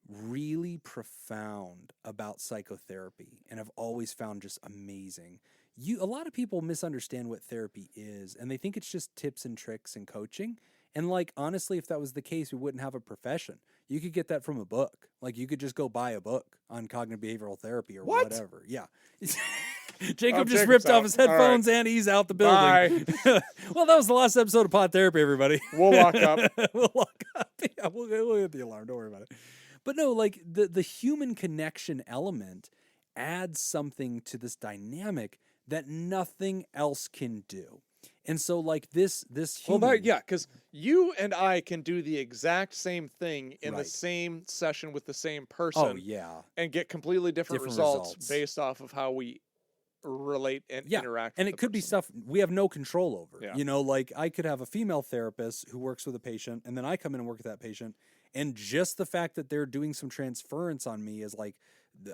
really profound about psychotherapy and have always found just amazing. A lot of people misunderstand what therapy is, and they think it's just tips and tricks and coaching. And like, honestly, if that was the case, we wouldn't have a profession. You could get that from a book. Like, you could just go buy a book on cognitive behavioral therapy or What? whatever. Yeah. Jacob just Jacob's ripped out. off his All right. headphones and he's out the building. Well, that was the last episode of Pod Therapy, everybody. We'll lock up. We'll lock up. Yeah, we'll hit the alarm. Don't worry about it. But no, like the human connection element adds something to this dynamic that nothing else can do. And so, like this human, because you and I can do the exact same thing in the Right. same session with the same person. Oh yeah, and get completely different results based off of how we relate and interact. And with it the could be person. stuff we have no control over. Yeah. You know, like I could have a female therapist who works with a patient, and then I come in and work with that patient, and just the fact that they're doing some transference on me is like,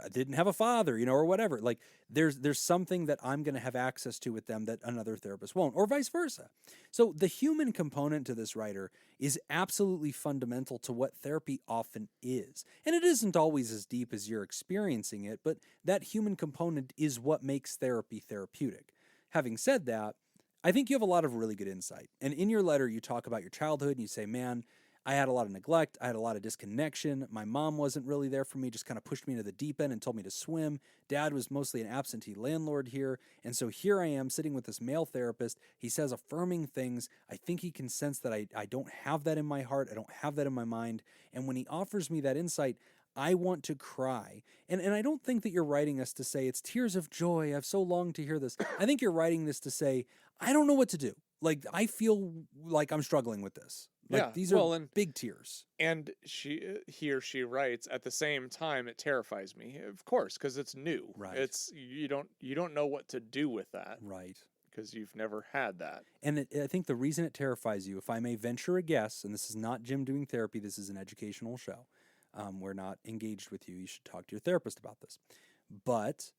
I didn't have a father, you know, or whatever. Like there's something that I'm going to have access to with them that another therapist won't, or vice versa. So the human component to this writer is absolutely fundamental to what therapy often is. And it isn't always as deep as you're experiencing it, but that human component is what makes therapy therapeutic. Having said that, I think you have a lot of really good insight. And in your letter, you talk about your childhood and you say, man, I had a lot of neglect. I had a lot of disconnection. My mom wasn't really there for me, just kind of pushed me into the deep end and told me to swim. Dad was mostly an absentee landlord here. And so here I am sitting with this male therapist. He says affirming things. I think he can sense that I don't have that in my heart. I don't have that in my mind. And when he offers me that insight, I want to cry. And I don't think that you're writing us to say it's tears of joy. I've so longed to hear this. I think you're writing this to say, I don't know what to do. Like, I feel like I'm struggling with this. Like, these are big tears. And he or she writes, at the same time, it terrifies me, of course, because it's new. Right. It's you don't know what to do with that. Right. Because you've never had that. And I think the reason it terrifies you, if I may venture a guess, and this is not Jim doing therapy, this is an educational show. We're not engaged with you. You should talk to your therapist about this. But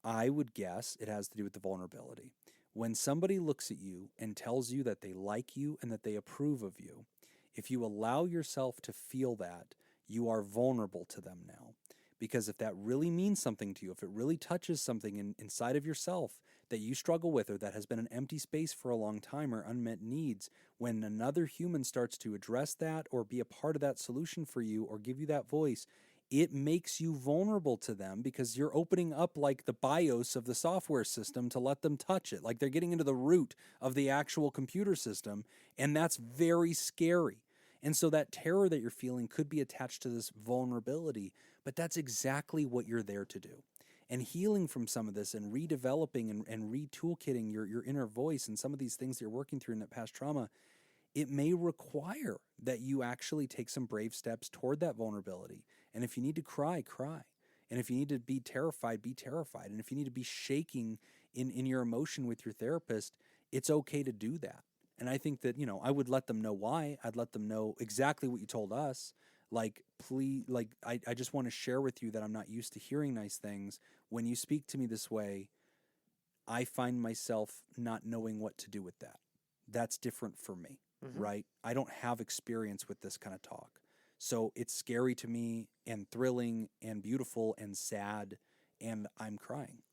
I would guess it has to do with the vulnerability. When somebody looks at you and tells you that they like you and that they approve of you, if you allow yourself to feel that, you are vulnerable to them now. Because if that really means something to you, if it really touches something inside of yourself that you struggle with or that has been an empty space for a long time or unmet needs, when another human starts to address that or be a part of that solution for you or give you that voice, it makes you vulnerable to them because you're opening up like the BIOS of the software system to let them touch it. Like they're getting into the root of the actual computer system, and that's very scary. And so that terror that you're feeling could be attached to this vulnerability, but that's exactly what you're there to do. And healing from some of this and redeveloping and re-toolkitting your inner voice and some of these things that you're working through in that past trauma, it may require that you actually take some brave steps toward that vulnerability. And if you need to cry, cry. And if you need to be terrified, be terrified. And if you need to be shaking in your emotion with your therapist, it's okay to do that. And I think that, you know, I would let them know why. I'd let them know exactly what you told us. Like, please, like, I just want to share with you that I'm not used to hearing nice things. When you speak to me this way, I find myself not knowing what to do with that. That's different for me, right? I don't have experience with this kind of talk. So it's scary to me and thrilling and beautiful and sad, and I'm crying.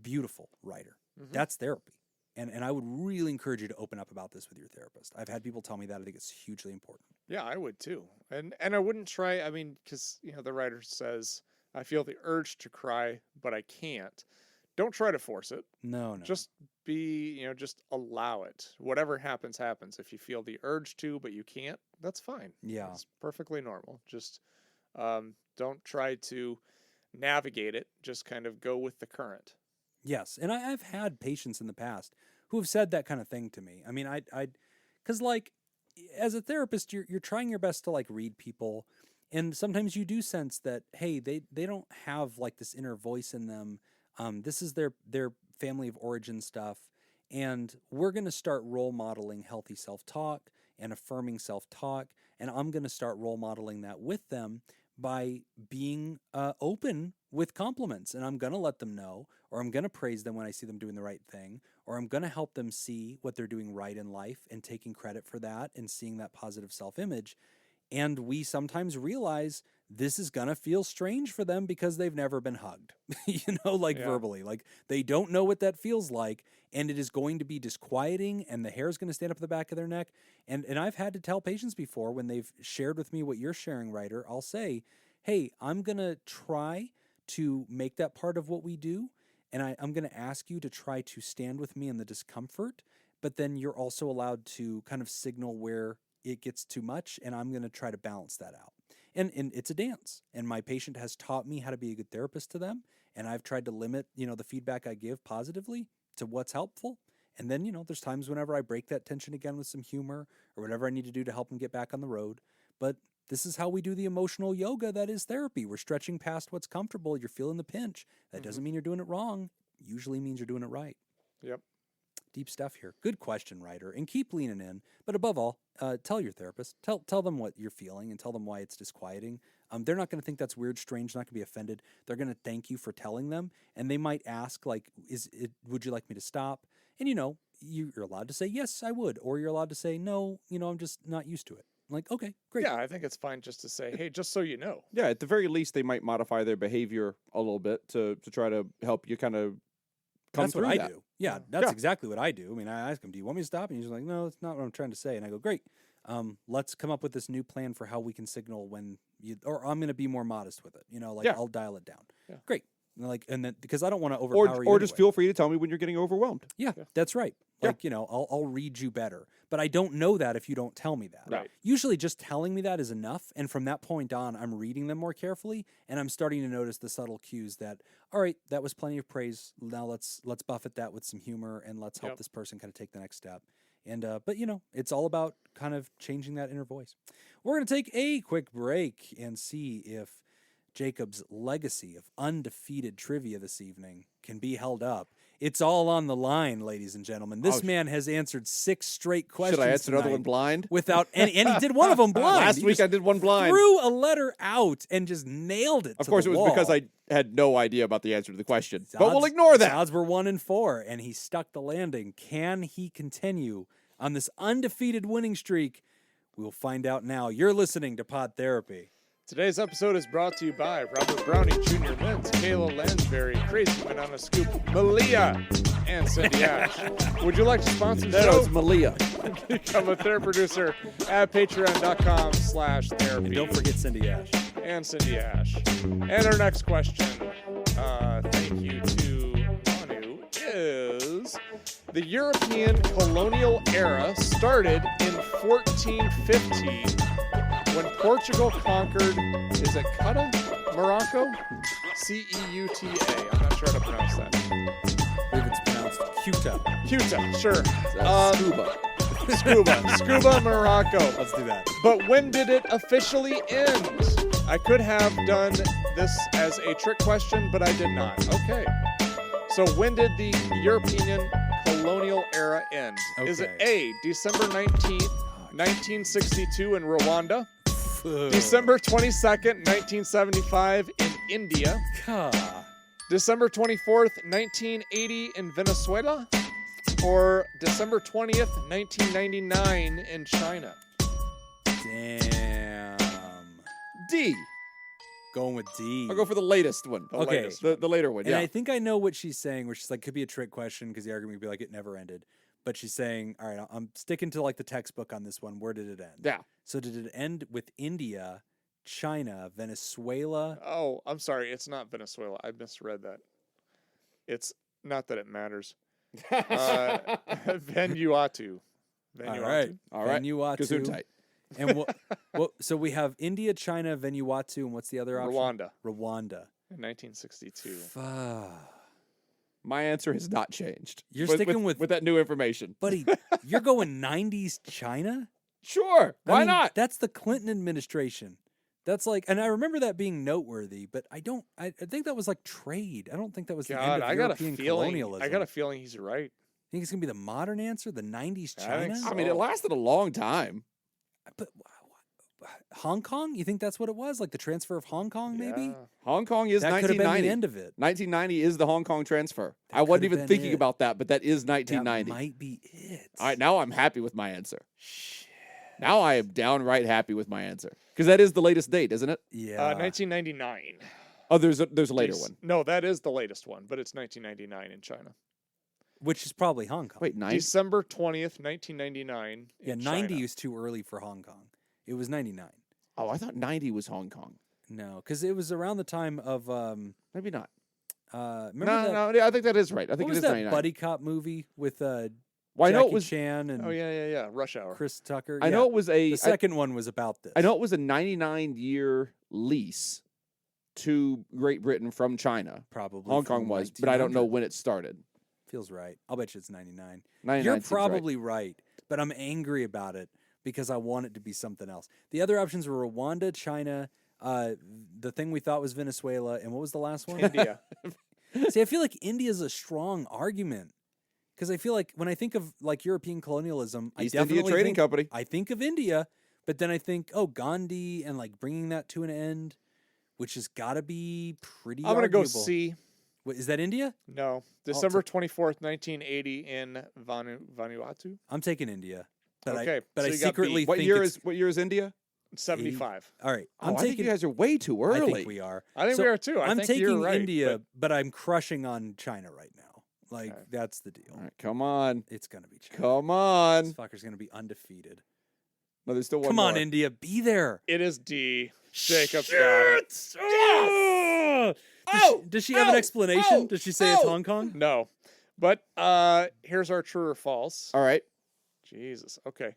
Beautiful writer. That's therapy. And I would really encourage you to open up about this with your therapist. I've had people tell me that. I think it's hugely important. Yeah, I would too. And I wouldn't try, I mean, because, you know, the writer says, I feel the urge to cry, but I can't. Don't try to force it. No. Just just allow it. Whatever happens, happens. If you feel the urge to, but you can't, that's fine. Yeah. It's perfectly normal. Just don't try to navigate it. Just kind of go with the current. Yes. And I've had patients in the past who have said that kind of thing to me. I mean, because like as a therapist, you're trying your best to like read people. And sometimes you do sense that, hey, they don't have like this inner voice in them. This is their family of origin stuff. And we're going to start role modeling healthy self-talk and affirming self-talk. And I'm going to start role modeling that with them by being open with compliments. And I'm going to let them know, or I'm going to praise them when I see them doing the right thing, or I'm going to help them see what they're doing right in life and taking credit for that and seeing that positive self-image. And we sometimes realize this is going to feel strange for them because they've never been hugged, verbally. Like, they don't know what that feels like, and it is going to be disquieting, and the hair is going to stand up the back of their neck. And I've had to tell patients before when they've shared with me what you're sharing, Ryder, I'll say, hey, I'm going to try to make that part of what we do, and I'm going to ask you to try to stand with me in the discomfort, but then you're also allowed to kind of signal where it gets too much, and I'm going to try to balance that out. And it's a dance, and my patient has taught me how to be a good therapist to them, and I've tried to limit, the feedback I give positively to what's helpful. And then, there's times whenever I break that tension again with some humor or whatever I need to do to help them get back on the road. But this is how we do the emotional yoga that is therapy. We're stretching past what's comfortable. You're feeling the pinch. That doesn't mean you're doing it wrong. Usually means you're doing it right. Yep. Deep stuff here. Good question, Ryder. And keep leaning in. But above all, tell your therapist. Tell them what you're feeling and tell them why it's disquieting. They're not going to think that's weird, strange, not going to be offended. They're going to thank you for telling them. And they might ask, like, would you like me to stop? And, you're allowed to say, yes, I would. Or you're allowed to say, no, I'm just not used to it. I'm like, okay, great. Yeah, I think it's fine just to say, hey, just so you know. Yeah, at the very least, they might modify their behavior a little bit to try to help you kind of come That's through what I that. do. Yeah, that's exactly what I do. I mean, I ask him, do you want me to stop? And he's like, no, that's not what I'm trying to say. And I go, great. Let's come up with this new plan for how we can signal when or I'm going to be more modest with it. I'll dial it down. Yeah. Great. And then because I don't want to overpower you. Or just feel free to tell me when you're getting overwhelmed. Yeah, that's right. I'll read you better. But I don't know that if you don't tell me that. Right. Usually just telling me that is enough. And from that point on, I'm reading them more carefully and I'm starting to notice the subtle cues that, all right, that was plenty of praise. Now let's buffet that with some humor and let's help this person kind of take the next step. And but it's all about kind of changing that inner voice. We're going to take a quick break and see if Jacob's legacy of undefeated trivia this evening can be held up. It's all on the line, ladies and gentlemen. This man has answered 6 straight questions. Should I answer another one blind? Without any, and he did one of them blind. Last week I did one blind. Threw a letter out and just nailed it. Of course, it was wall. because I had no idea about the answer to the question. But we'll ignore that. Odds were 1 in 4, and he stuck the landing. Can he continue on this undefeated winning streak? We will find out now. You're listening to Pod Therapy. Today's episode is brought to you by Robert Brownie Jr. Mintz, Kayla Lansbury, Crazy Man on a Scoop, Malia, and Cindy Ash. Would you like to sponsor the show? No, it's Malia. Become a therapy producer at patreon.com/therapy. And don't forget Cindy Ash. And Cindy Ash. And our next question, thank you to Manu, is the European colonial era started in 1415 when Portugal conquered, is it Ceuta, Morocco? Ceuta. I'm not sure how to pronounce that. I believe it's pronounced Ceuta. Ceuta, sure. Scuba. Scuba, Morocco. Let's do that. But when did it officially end? I could have done this as a trick question, but I did not. Okay. So when did the European colonial era end? Is it A, December 19th, 1962 in Rwanda? December 22nd, 1975 in India. December 24th, 1980 in Venezuela. Or December 20th, 1999 in China. Damn. D. Going with D. I'll go for the latest one. The later one, and I think I know what she's saying, where she's like, could be a trick question because the argument would be like, it never ended. But she's saying, all right, I'm sticking to like the textbook on this one. Where did it end? Yeah. So did it end with India, China, Venezuela? Oh, I'm sorry. It's not Venezuela. I misread that. It's not that it matters. Vanuatu. All right. Vanuatu. Gesundheit. And so we have India, China, Vanuatu, and what's the other option? Rwanda. In 1962. My answer has not changed. You're sticking with that new information. Buddy, you're going 90s China? Sure. Why not? That's the Clinton administration. That's like, and I remember that being noteworthy, but I think that was like trade. I don't think that was the end of European colonialism. I got a feeling he's right. Think it's going to be the modern answer, the 90s China? So. I mean, it lasted a long time. But Hong Kong? You think that's what it was? Like the transfer of Hong Kong, maybe? Hong Kong is that 1990. Could have been the end of it. 1990 is the Hong Kong transfer. I wasn't even thinking about that, but that is 1990. That might be it. All right, now I'm happy with my answer. Shit. Now I am downright happy with my answer because that is the latest date, isn't it? Yeah. 1999. Oh, there's a later one. No, that is the latest one, but it's 1999 in China. Which is probably Hong Kong. Wait, 90? December 20th, 1999. Yeah, 90 is too early for Hong Kong. It was 99. Oh, I thought 90 was Hong Kong. No, because it was around the time of Maybe not. remember No, I think that is right. I think what it was is that 99. buddy cop movie with Well, I know Jackie it was. Chan and Oh yeah, Rush Hour. Chris Tucker? I know it was a. The second one was about this. I know it was a 99-year lease to Great Britain from China. Probably Hong Kong from was, but I don't know 1900. when it started. Feels right. I'll bet you it's 99. 99 You're seems right. probably right, but I'm angry about it because I want it to be something else. The other options were Rwanda, China, the thing we thought was Venezuela, and what was the last one? India. See, I feel like India's a strong argument because I feel like when I think of like European colonialism, East I definitely India Trading think, Company. I think of India, but then I think, oh, Gandhi and like bringing that to an end, which has got to be pretty. I'm gonna go arguable. C. Wait, is that India? No, December 24th, 1980 in Vanuatu. I'm taking India, but Okay, but so I you got secretly B. What think year it's, is India? 75. all right. Oh, I'm I think taking. you guys are way too I early. think we are. I think So, we are too. I'm think you're taking right, India, but I'm crushing on China right now. Like Okay. that's the deal. All right, come on, It's gonna be China. come on. This fucker's gonna be undefeated. No, there's still one Come on, more. India, be there. It is D. Jacob's got it. Shit! Oh! Does she have an explanation? Does she say it's Hong Kong? No. But here's our true or false. All right. Jesus. Okay.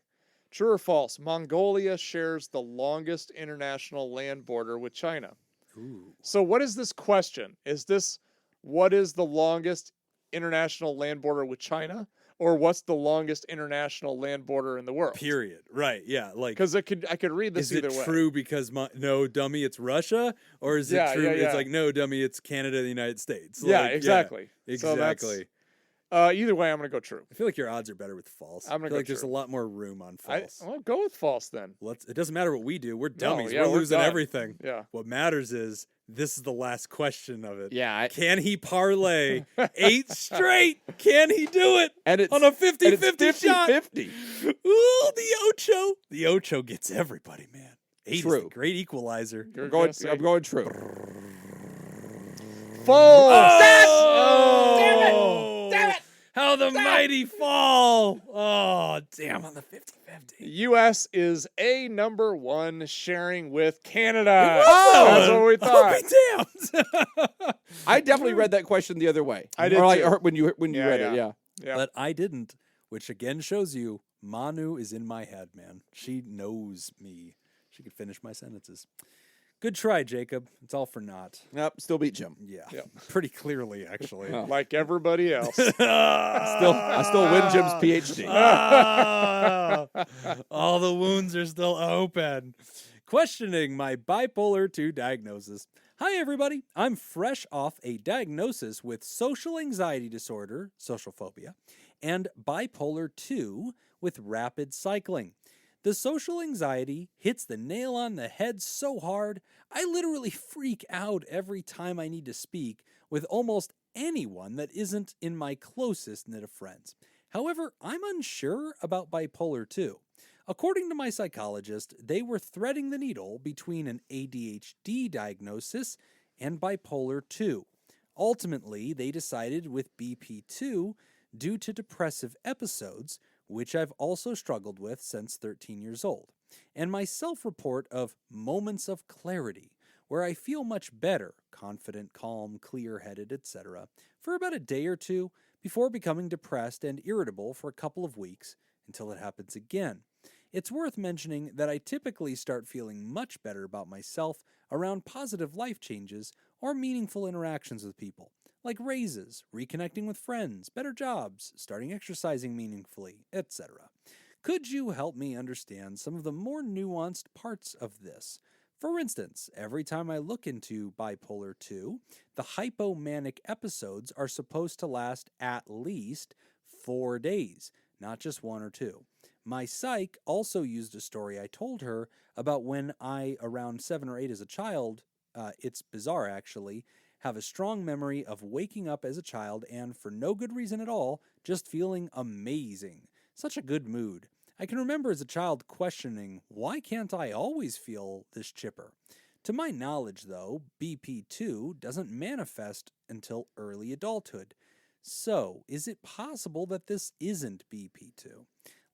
True or false? Mongolia shares the longest international land border with China. Ooh. So what is this question? Is this what is the longest international land border with China? Or what's the longest international land border in the world? Period. Right. Yeah. Like, Because I could read this is either it way. true because no, dummy, it's Russia? Or is Yeah, it true? yeah, It's yeah. like, no, dummy, it's Canada and the United States. Yeah, Like, exactly. So that's- exactly. either way, I'm going to go true. I feel like your odds are better with false. I'm gonna I feel go like there's a true. lot more room on false. I'll go with false then. It doesn't matter what we do. We're dummies. yeah, we're we're losing done. everything. Yeah. What matters is this is the last question of it. Yeah, Can he parlay 8 straight? Can he do it and it's on a 50-50 shot? 50-50. Ooh, the Ocho. The Ocho gets everybody, man. 8 is True. the great equalizer. You're I'm going. gonna say I'm going true. false. Oh! Damn it! How the mighty fall. Oh, damn, on the 50-50. U.S. is a number 1 sharing with Canada. Oh, That's what we thought. I'll be damned. I definitely read that question the other way. I did or like, too. or when you Yeah, read yeah. it. Yeah. Yeah. But I didn't, which again shows you Manu is in my head, man. She knows me. She could finish my sentences. Good try, Jacob. It's all for naught. Nope. Still beat Jim. Yeah, Yep. pretty clearly, actually. Oh. Like everybody else. I still win Jim's PhD. Ah, all the wounds are still open. Questioning my bipolar 2 diagnosis. Hi, everybody. I'm fresh off a diagnosis with social anxiety disorder, social phobia, and bipolar 2 with rapid cycling. The social anxiety hits the nail on the head so hard, I literally freak out every time I need to speak with almost anyone that isn't in my closest knit of friends. However, I'm unsure about bipolar 2. According to my psychologist, they were threading the needle between an ADHD diagnosis and bipolar 2. Ultimately, they decided with BP2 due to depressive episodes, which I've also struggled with since 13 years old, and my self-report of moments of clarity, where I feel much better, confident, calm, clear-headed, etc., for about a day or two before becoming depressed and irritable for a couple of weeks until it happens again. It's worth mentioning that I typically start feeling much better about myself around positive life changes or meaningful interactions with people, like raises, reconnecting with friends, better jobs, starting exercising meaningfully, etc. Could you help me understand some of the more nuanced parts of this? For instance, every time I look into bipolar 2, the hypomanic episodes are supposed to last at least 4 days, not just 1 or 2. My psych also used a story I told her about when I, around 7 or 8 as a child, it's bizarre actually, have a strong memory of waking up as a child and, for no good reason at all, just feeling amazing. Such a good mood. I can remember as a child questioning, why can't I always feel this chipper? To my knowledge, though, BP2 doesn't manifest until early adulthood. So, is it possible that this isn't BP2?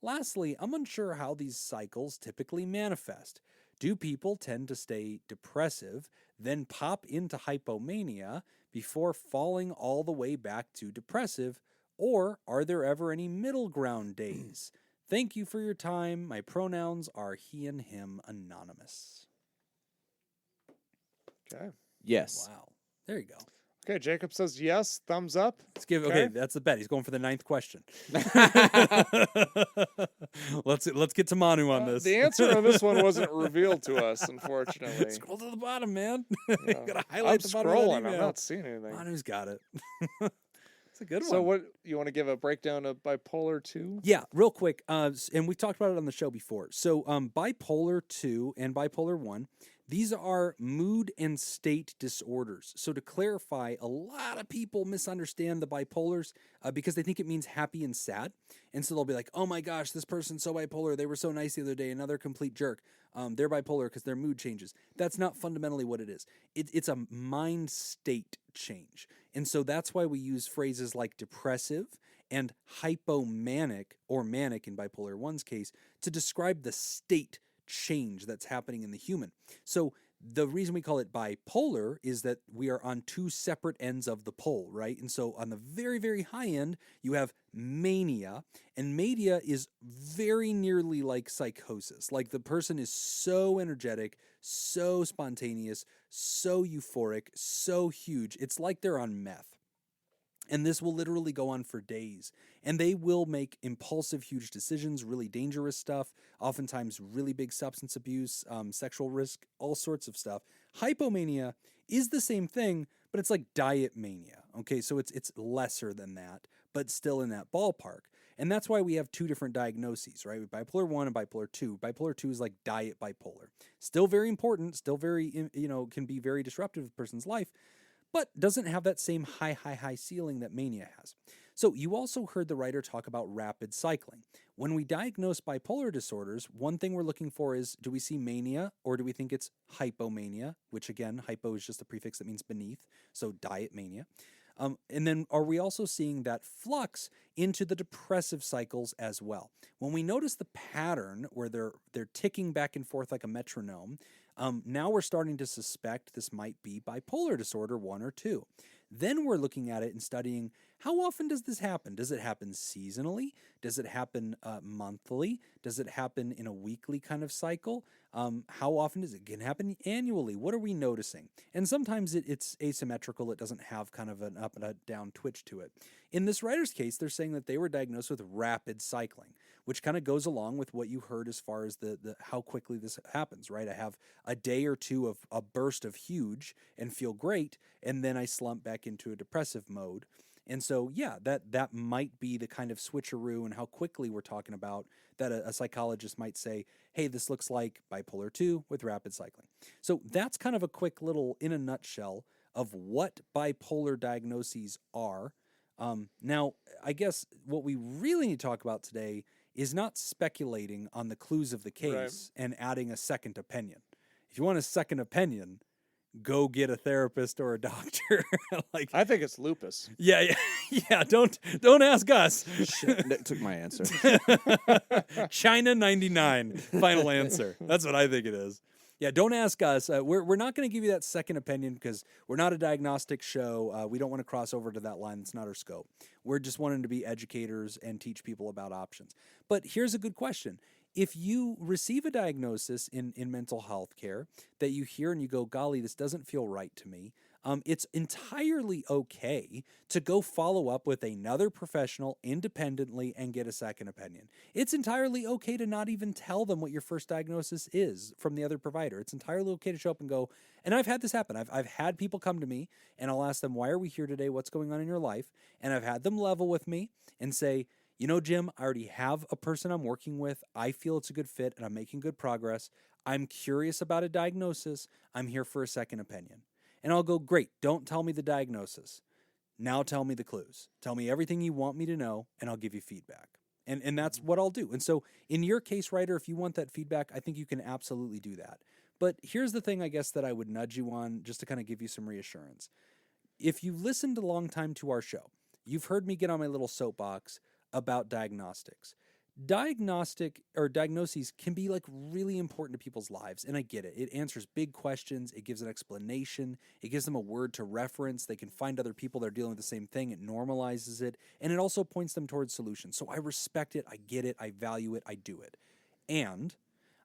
Lastly, I'm unsure how these cycles typically manifest. Do people tend to stay depressive, then pop into hypomania before falling all the way back to depressive, or are there ever any middle ground days? Thank you for your time. My pronouns are he and him, anonymous. Okay. Yes. Wow. There you go. Okay, Jacob says yes, thumbs up. Let's give. Okay, that's the bet. He's going for the 9th question. let's get to Manu on this. The answer on this one wasn't revealed to us, unfortunately. Scroll to the bottom, man. Yeah. You gotta highlight I'm the bottom of that scrolling. email. I'm not seeing anything. Manu's got it. It's a good one. So, what you want to give a breakdown of Bipolar 2? Yeah, real quick. And we talked about it on the show before. So, Bipolar 2 and Bipolar 1. These are mood and state disorders. So to clarify, a lot of people misunderstand the bipolars because they think it means happy and sad. And so they'll be like, oh my gosh, this person's so bipolar. They were so nice the other day. And now they're a complete jerk. They're bipolar because their mood changes. That's not fundamentally what it is. It's a mind state change. And so that's why we use phrases like depressive and hypomanic or manic in Bipolar 1's case to describe the state change that's happening in the human. So the reason we call it bipolar is that we are on two separate ends of the pole, right? And so on the very, very high end, you have mania, and mania is very nearly like psychosis. Like the person is so energetic, so spontaneous, so euphoric, so huge. It's like they're on meth. And this will literally go on for days. And they will make impulsive, huge decisions, really dangerous stuff, oftentimes really big substance abuse, sexual risk, all sorts of stuff. Hypomania is the same thing, but it's like diet mania. Okay, so it's lesser than that, but still in that ballpark. And that's why we have two different diagnoses, right? With Bipolar 1 and Bipolar 2. Bipolar 2 is like diet bipolar. Still very important, still very, can be very disruptive to a person's life, but doesn't have that same high ceiling that mania has. So you also heard the writer talk about rapid cycling. When we diagnose bipolar disorders, one thing we're looking for is, do we see mania or do we think it's hypomania, which again, hypo is just a prefix that means beneath, so diet mania. And then are we also seeing that flux into the depressive cycles as well? When we notice the pattern where they're ticking back and forth like a metronome, now we're starting to suspect this might be bipolar disorder 1 or 2. Then we're looking at it and studying, how often does this happen? Does it happen seasonally? Does it happen monthly? Does it happen in a weekly kind of cycle? How often does it can happen annually? What are we noticing? And sometimes it's asymmetrical. It doesn't have kind of an up and a down twitch to it. In this writer's case, they're saying that they were diagnosed with rapid cycling, which kind of goes along with what you heard as far as the how quickly this happens, right? I have a day or two of a burst of huge and feel great, and then I slump back into a depressive mode. And so, yeah, that might be the kind of switcheroo and how quickly we're talking about that a psychologist might say, hey, this looks like bipolar 2 with rapid cycling. So that's kind of a quick little, in a nutshell, of what bipolar diagnoses are. Now, I guess what we really need to talk about today is not speculating on the clues of the case and adding a second opinion. If you want a second opinion, go get a therapist or a doctor. I think it's lupus. Yeah. Don't ask us. Shit, Nick took my answer. China 99. Final answer. That's what I think it is. Yeah, don't ask us. We're not going to give you that second opinion because we're not a diagnostic show. We don't want to cross over to that line. That's not our scope. We're just wanting to be educators and teach people about options. But here's a good question. If you receive a diagnosis in mental health care that you hear and you go, golly, this doesn't feel right to me, it's entirely okay to go follow up with another professional independently and get a second opinion. It's entirely okay to not even tell them what your first diagnosis is from the other provider. It's entirely okay to show up and go, and I've had this happen. I've had people come to me and I'll ask them, why are we here today? What's going on in your life? And I've had them level with me and say, you know, Jim, I already have a person I'm working with. I feel it's a good fit and I'm making good progress. I'm curious about a diagnosis. I'm here for a second opinion. And I'll go, great, don't tell me the diagnosis. Now tell me the clues. Tell me everything you want me to know and I'll give you feedback. And that's what I'll do. And so in your case, Ryder, if you want that feedback, I think you can absolutely do that. But here's the thing, I guess, that I would nudge you on just to kind of give you some reassurance. If you've listened a long time to our show, you've heard me get on my little soapbox about diagnostics. Diagnoses can be like really important to people's lives, and I get it. It answers big questions, it gives an explanation, it gives them a word to reference, they can find other people that are dealing with the same thing, it normalizes it, and it also points them towards solutions. So I respect it, I get it, I value it, I do it. And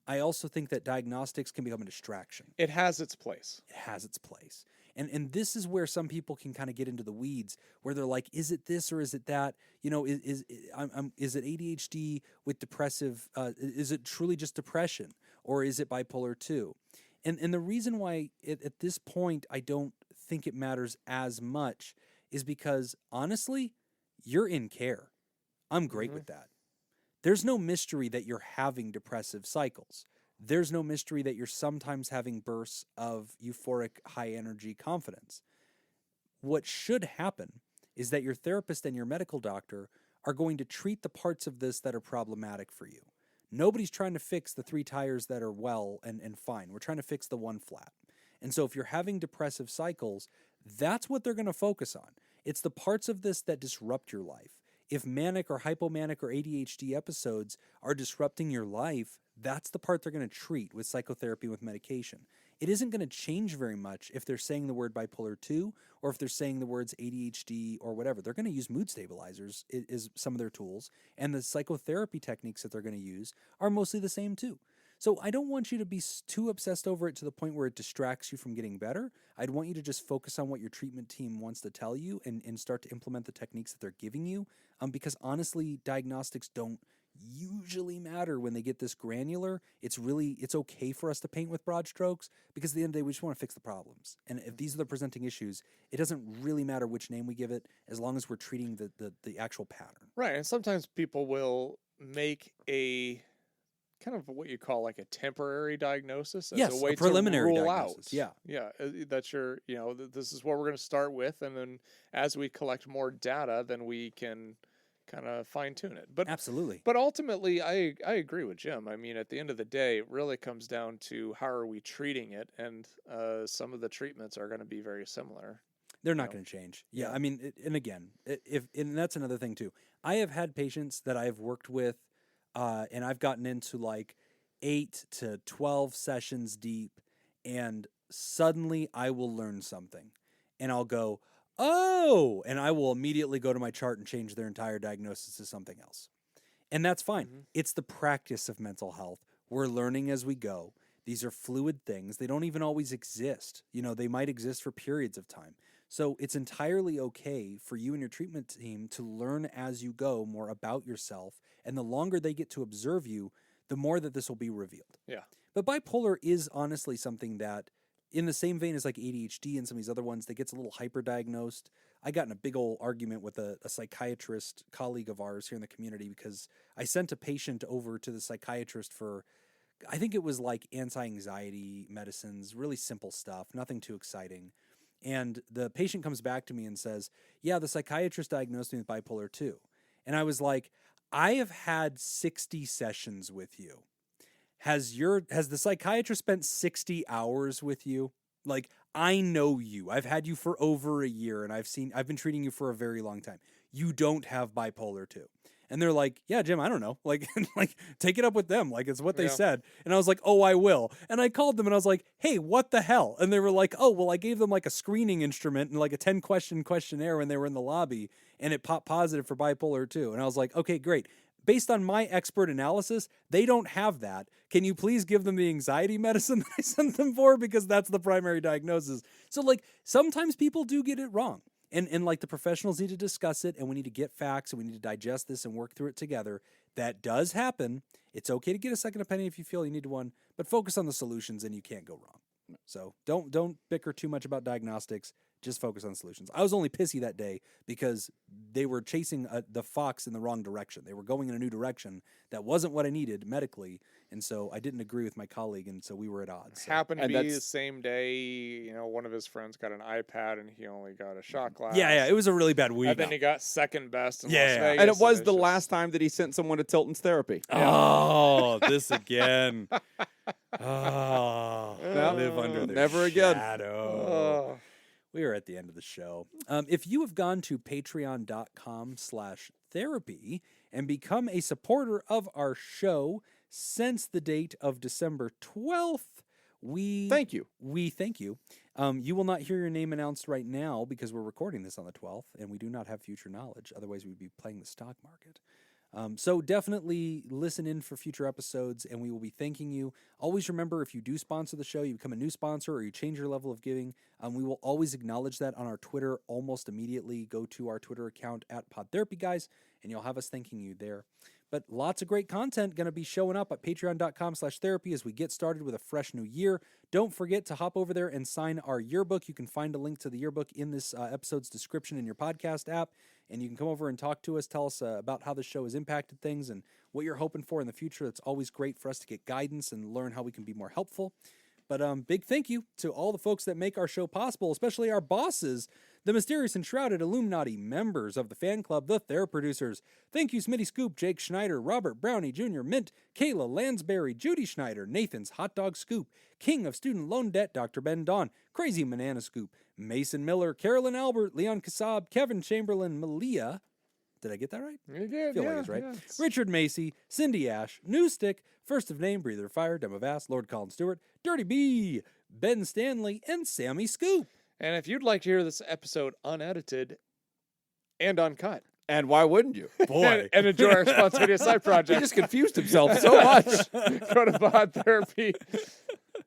I also think that diagnostics can become a distraction. It has its place. It has its place. And this is where some people can kind of get into the weeds, where they're like, is it this or is it that? You know, is it ADHD with depressive? Is it truly just depression, or is it bipolar 2? And the reason why at this point I don't think it matters as much is because honestly, you're in care. I'm great with that. There's no mystery that you're having depressive cycles. There's no mystery that you're sometimes having bursts of euphoric, high-energy confidence. What should happen is that your therapist and your medical doctor are going to treat the parts of this that are problematic for you. Nobody's trying to fix the 3 tires that are well and fine. We're trying to fix the 1 flat. And so if you're having depressive cycles, that's what they're going to focus on. It's the parts of this that disrupt your life. If manic or hypomanic or ADHD episodes are disrupting your life, that's the part they're going to treat with psychotherapy, with medication. It isn't going to change very much if they're saying the word bipolar 2 or if they're saying the words ADHD or whatever. They're going to use mood stabilizers is some of their tools, and the psychotherapy techniques that they're going to use are mostly the same too. So I don't want you to be too obsessed over it to the point where it distracts you from getting better. I'd want you to just focus on what your treatment team wants to tell you and start to implement the techniques that they're giving you. Because honestly, diagnostics don't usually matter when they get this granular. It's okay for us to paint with broad strokes because at the end of the day, we just want to fix the problems. And if these are the presenting issues, it doesn't really matter which name we give it as long as we're treating the actual pattern. Right. And sometimes people will make a kind of what you call like a temporary diagnosis as a way preliminary to rule diagnosis. out. That's your, this is what we're going to start with, and then as we collect more data, then we can kind of fine tune it. But absolutely. But ultimately, I agree with Jim. I mean, at the end of the day, it really comes down to how are we treating it, and some of the treatments are going to be very similar. They're not going to change. Yeah, I mean, and again, and that's another thing too. I have had patients that I've worked with. And I've gotten into like 8 to 12 sessions deep, and suddenly I will learn something and I'll go, oh, and I will immediately go to my chart and change their entire diagnosis to something else. And that's fine. Mm-hmm. It's the practice of mental health. We're learning as we go. These are fluid things. They don't even always exist. They might exist for periods of time. So it's entirely okay for you and your treatment team to learn as you go more about yourself. And the longer they get to observe you, the more that this will be revealed. Yeah. But bipolar is honestly something that, in the same vein as like ADHD and some of these other ones, that gets a little hyper-diagnosed. I got in a big old argument with a psychiatrist colleague of ours here in the community because I sent a patient over to the psychiatrist for, I think it was like anti-anxiety medicines, really simple stuff, nothing too exciting. And the patient comes back to me and says, yeah, the psychiatrist diagnosed me with bipolar 2. And I was like, I have had 60 sessions with you. Has the psychiatrist spent 60 hours with you? Like, I know you. I've had you for over a year, and I've been treating you for a very long time. You don't have bipolar 2. And they're like, yeah, Jim, I don't know. Like, take it up with them. Like, it's what they said. And I was like, oh, I will. And I called them and I was like, hey, what the hell? And they were like, oh, well, I gave them like a screening instrument and like a 10-question questionnaire when they were in the lobby, and it popped positive for bipolar 2. And I was like, okay, great. Based on my expert analysis, they don't have that. Can you please give them the anxiety medicine that I sent them for? Because that's the primary diagnosis. So like sometimes people do get it wrong. And like the professionals need to discuss it, and we need to get facts, and we need to digest this and work through it together. That does happen. It's okay to get a second opinion if you feel you need one, but focus on the solutions and you can't go wrong. So don't bicker too much about diagnostics. Just focus on solutions. I was only pissy that day because they were chasing the fox in the wrong direction. They were going in a new direction that wasn't what I needed medically, and so I didn't agree with my colleague, and so we were at odds. So. Happened to be the same day, one of his friends got an iPad and he only got a shot glass. Yeah, it was a really bad week. And then he got second best in Las Yeah. Vegas. And it was the last time that he sent someone to Tilton's therapy. Oh, this again. Oh, live under their never again. shadow. We are at the end of the show. If you have gone to patreon.com/therapy and become a supporter of our show since the date of December 12th, we thank you. We thank you. You will not hear your name announced right now because we're recording this on the 12th and we do not have future knowledge. Otherwise, we'd be playing the stock market. So definitely listen in for future episodes, and we will be thanking you. Always remember, if you do sponsor the show, you become a new sponsor, or you change your level of giving, we will always acknowledge that on our Twitter almost immediately. Go to our Twitter account at PodTherapyGuys, and you'll have us thanking you there. But lots of great content going to be showing up at patreon.com/therapy as we get started with a fresh new year. Don't forget to hop over there and sign our yearbook. You can find a link to the yearbook in this episode's description in your podcast app. And you can come over and talk to us, tell us about how the show has impacted things and what you're hoping for in the future. It's always great for us to get guidance and learn how we can be more helpful. But big thank you to all the folks that make our show possible, especially our bosses, the mysterious and shrouded Illuminati members of the fan club, the Theraproducers. Thank you, Smitty Scoop, Jake Schneider, Robert Brownie Jr., Mint, Kayla Lansbury, Judy Schneider, Nathan's Hot Dog Scoop, King of Student Loan Debt, Dr. Ben Don, Crazy Banana Scoop, Mason Miller, Carolyn Albert, Leon Kassab, Kevin Chamberlain, Malia. Did I get that right? You did, I feel like it's right. Richard Macy, Cindy Ash, New Stick, First of Name, Breather of Fire, Dem of Ass, Lord Colin Stewart, Dirty B, Ben Stanley, and Sammy Scoop. And if you'd like to hear this episode unedited and uncut, and why wouldn't you? Boy. and enjoy our response video side project. He just confused himself so much. Go to Pod Therapy.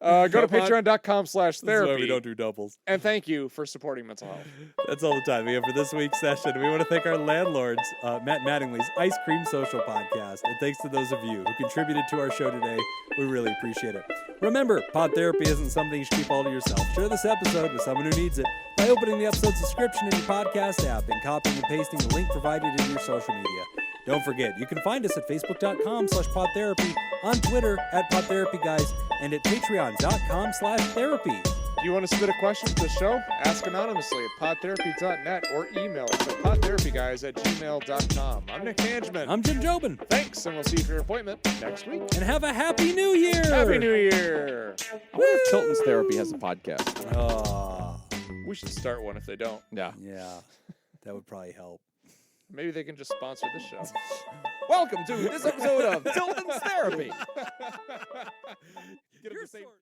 Go to patreon.com/therapy. This is why we don't do doubles. And thank you for supporting mental health. That's all the time we have for this week's session. We want to thank our landlords, Matt Mattingly's Ice Cream Social Podcast. And thanks to those of you who contributed to our show today. We really appreciate it. Remember, Pod Therapy isn't something you should keep all to yourself. Share this episode with someone who needs it by opening the episode's description in your podcast app and copying and pasting the link provided in your social media. Don't forget, you can find us at facebook.com/podtherapy, on Twitter at PodTherapyGuys, and at patreon.com/therapy. Do you want to submit a question to the show? Ask anonymously at podtherapy.net or email us at podtherapyguys@gmail.com. I'm Nick Hangeman. I'm Jim Jobin. Thanks, and we'll see you for your appointment next week. And have a Happy New Year! Happy New Year! I wonder if Tilton's Therapy has a podcast. We should start one if they don't. Yeah. Yeah, that would probably help. Maybe they can just sponsor this show. Welcome to this episode of Tilton's Therapy. You're